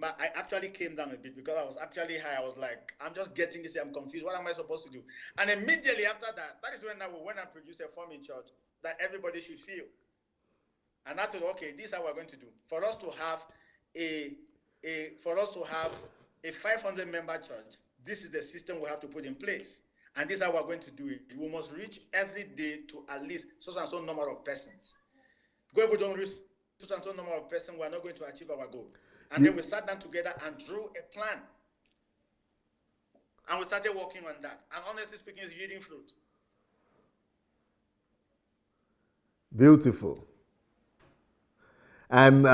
I actually came down a bit because I was actually high. I was like, I'm just getting this. I'm confused. What am I supposed to do? And immediately after that, that is when I produce a form in church that everybody should feel. And I thought, okay, this is how we're going to do. For us to have a 500 member church, this is the system we have to put in place. And this is how we're going to do it. We must reach every day to at least so and so number of persons. Because if we don't reach so and so number of persons, we're not going to achieve our goal. And then we sat down together and drew a plan. And we started working on that. And honestly speaking, it's yielding fruit. Beautiful. And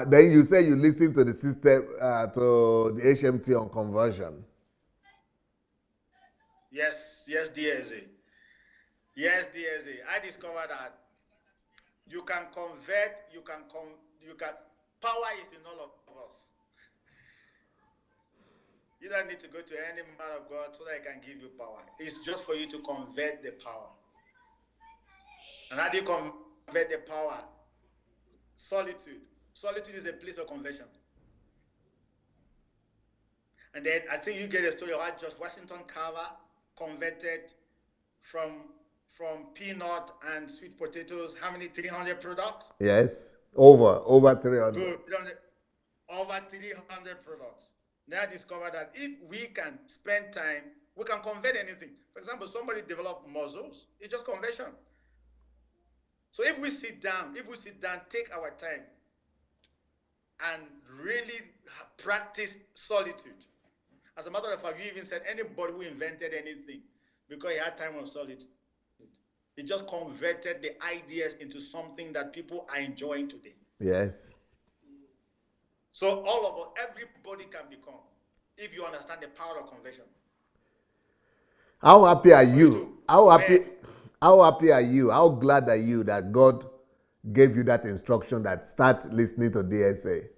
then you say you listen to the system, to the HMT on conversion. Yes, DSA. Yes, DSA. I discovered that you can convert, power is in all of us. You don't need to go to any man of God so that he can give you power. It's just for you to convert the power. And how do you convert the power? Solitude. Solitude is a place of conversion. And then I think you get a story of how George Washington Carver converted from peanut and sweet potatoes, how many? 300 products? Yes, over 300. Good. Over 300 products. Now I discovered that if we can spend time, we can convert anything. For example, somebody developed muscles, it's just conversion. So if we sit down, take our time and really practice solitude. As a matter of fact, you even said anybody who invented anything because he had time of solitude. He just converted the ideas into something that people are enjoying today. Yes. So all of us, everybody can become, if you understand the power of conversion. How happy are you? How happy are you? How glad are you that God gave you that instruction that start listening to DSA?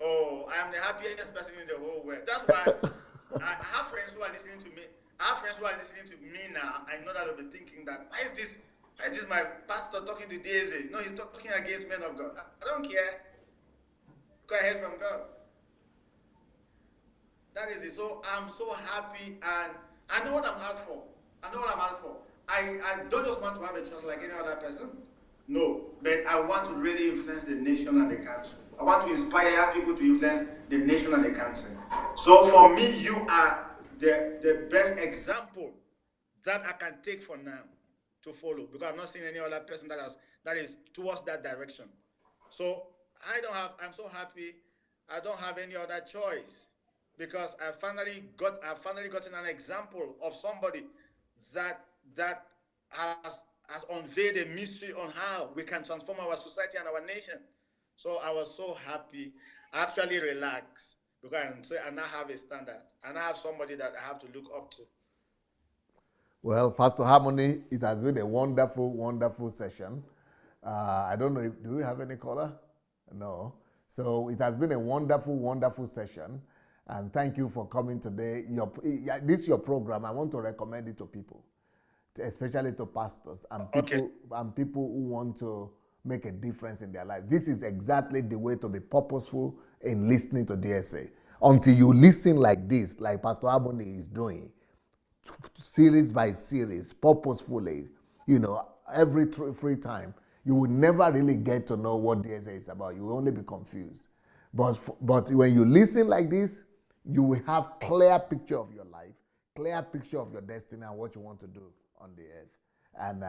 Oh, I am the happiest person in the whole world. That's why I have friends who are listening to me. Now. I know that they'll be thinking that, why is this my pastor talking to DSA? No, he's talking against men of God. I don't care. Go ahead from God. That is it. So I'm so happy, and I know what I'm out for. I don't just want to have a church like any other person. No, but I want to really influence the nation and the country. I want to inspire people to influence the nation and the country. So for me, you are the best example that I can take for now to follow, because I've not seen any other person that is towards that direction. So I'm so happy. I don't have any other choice, because I've finally gotten an example of somebody that has unveiled a mystery on how we can transform our society and our nation. So I was so happy. I actually relaxed because I now have a standard, and I have somebody that I have to look up to. Well, Pastor Harmony, it has been a wonderful, wonderful session. I don't know, do we have any caller? No. So it has been a wonderful, wonderful session. And thank you for coming today. This is your program. I want to recommend it to people, especially to pastors and people who want to make a difference in their life. This is exactly the way to be purposeful in listening to DSA. Until you listen like this, like Pastor Harmony is doing, series by series, purposefully, every free time, you will never really get to know what DSA is about. You will only be confused. But when you listen like this, you will have clear picture of your life, clear picture of your destiny and what you want to do on the earth. And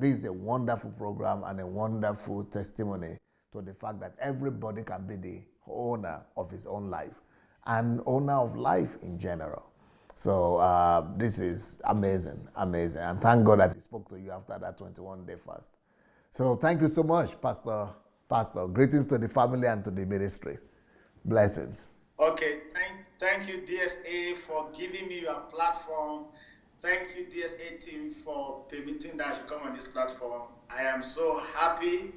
this is a wonderful program and a wonderful testimony to the fact that everybody can be the owner of his own life and owner of life in general. So this is amazing, amazing. And thank God that he spoke to you after that 21-day fast. So thank you so much, Pastor. Pastor, greetings to the family and to the ministry. Blessings. Okay, thank you, DSA, for giving me your platform. Thank you, DSA team, for permitting that I should come on this platform. I am so happy.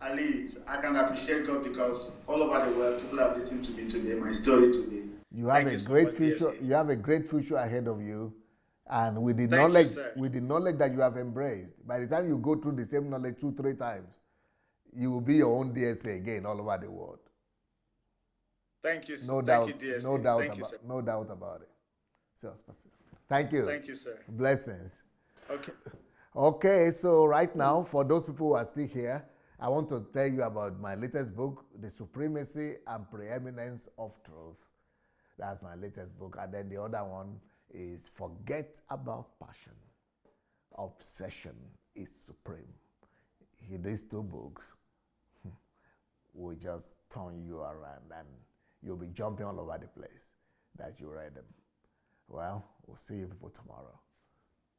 At least I can appreciate God because all over the world, people have listened to me today, my story today. You have a great future. You have a great future ahead of you, and with the knowledge, that you have embraced, by the time you go through the same knowledge 2-3 times, you will be your own DSA again all over the world. Thank you. No doubt. No doubt about it. So, thank you. Thank you, sir. Blessings. Okay. Okay. So right now, for those people who are still here, I want to tell you about my latest book, The Supremacy and Preeminence of Truth. That's my latest book. And then the other one is Forget About Passion. Obsession is Supreme. These 2 books will just turn you around and you'll be jumping all over the place that you read them. Well, we'll see you people tomorrow.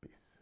Peace.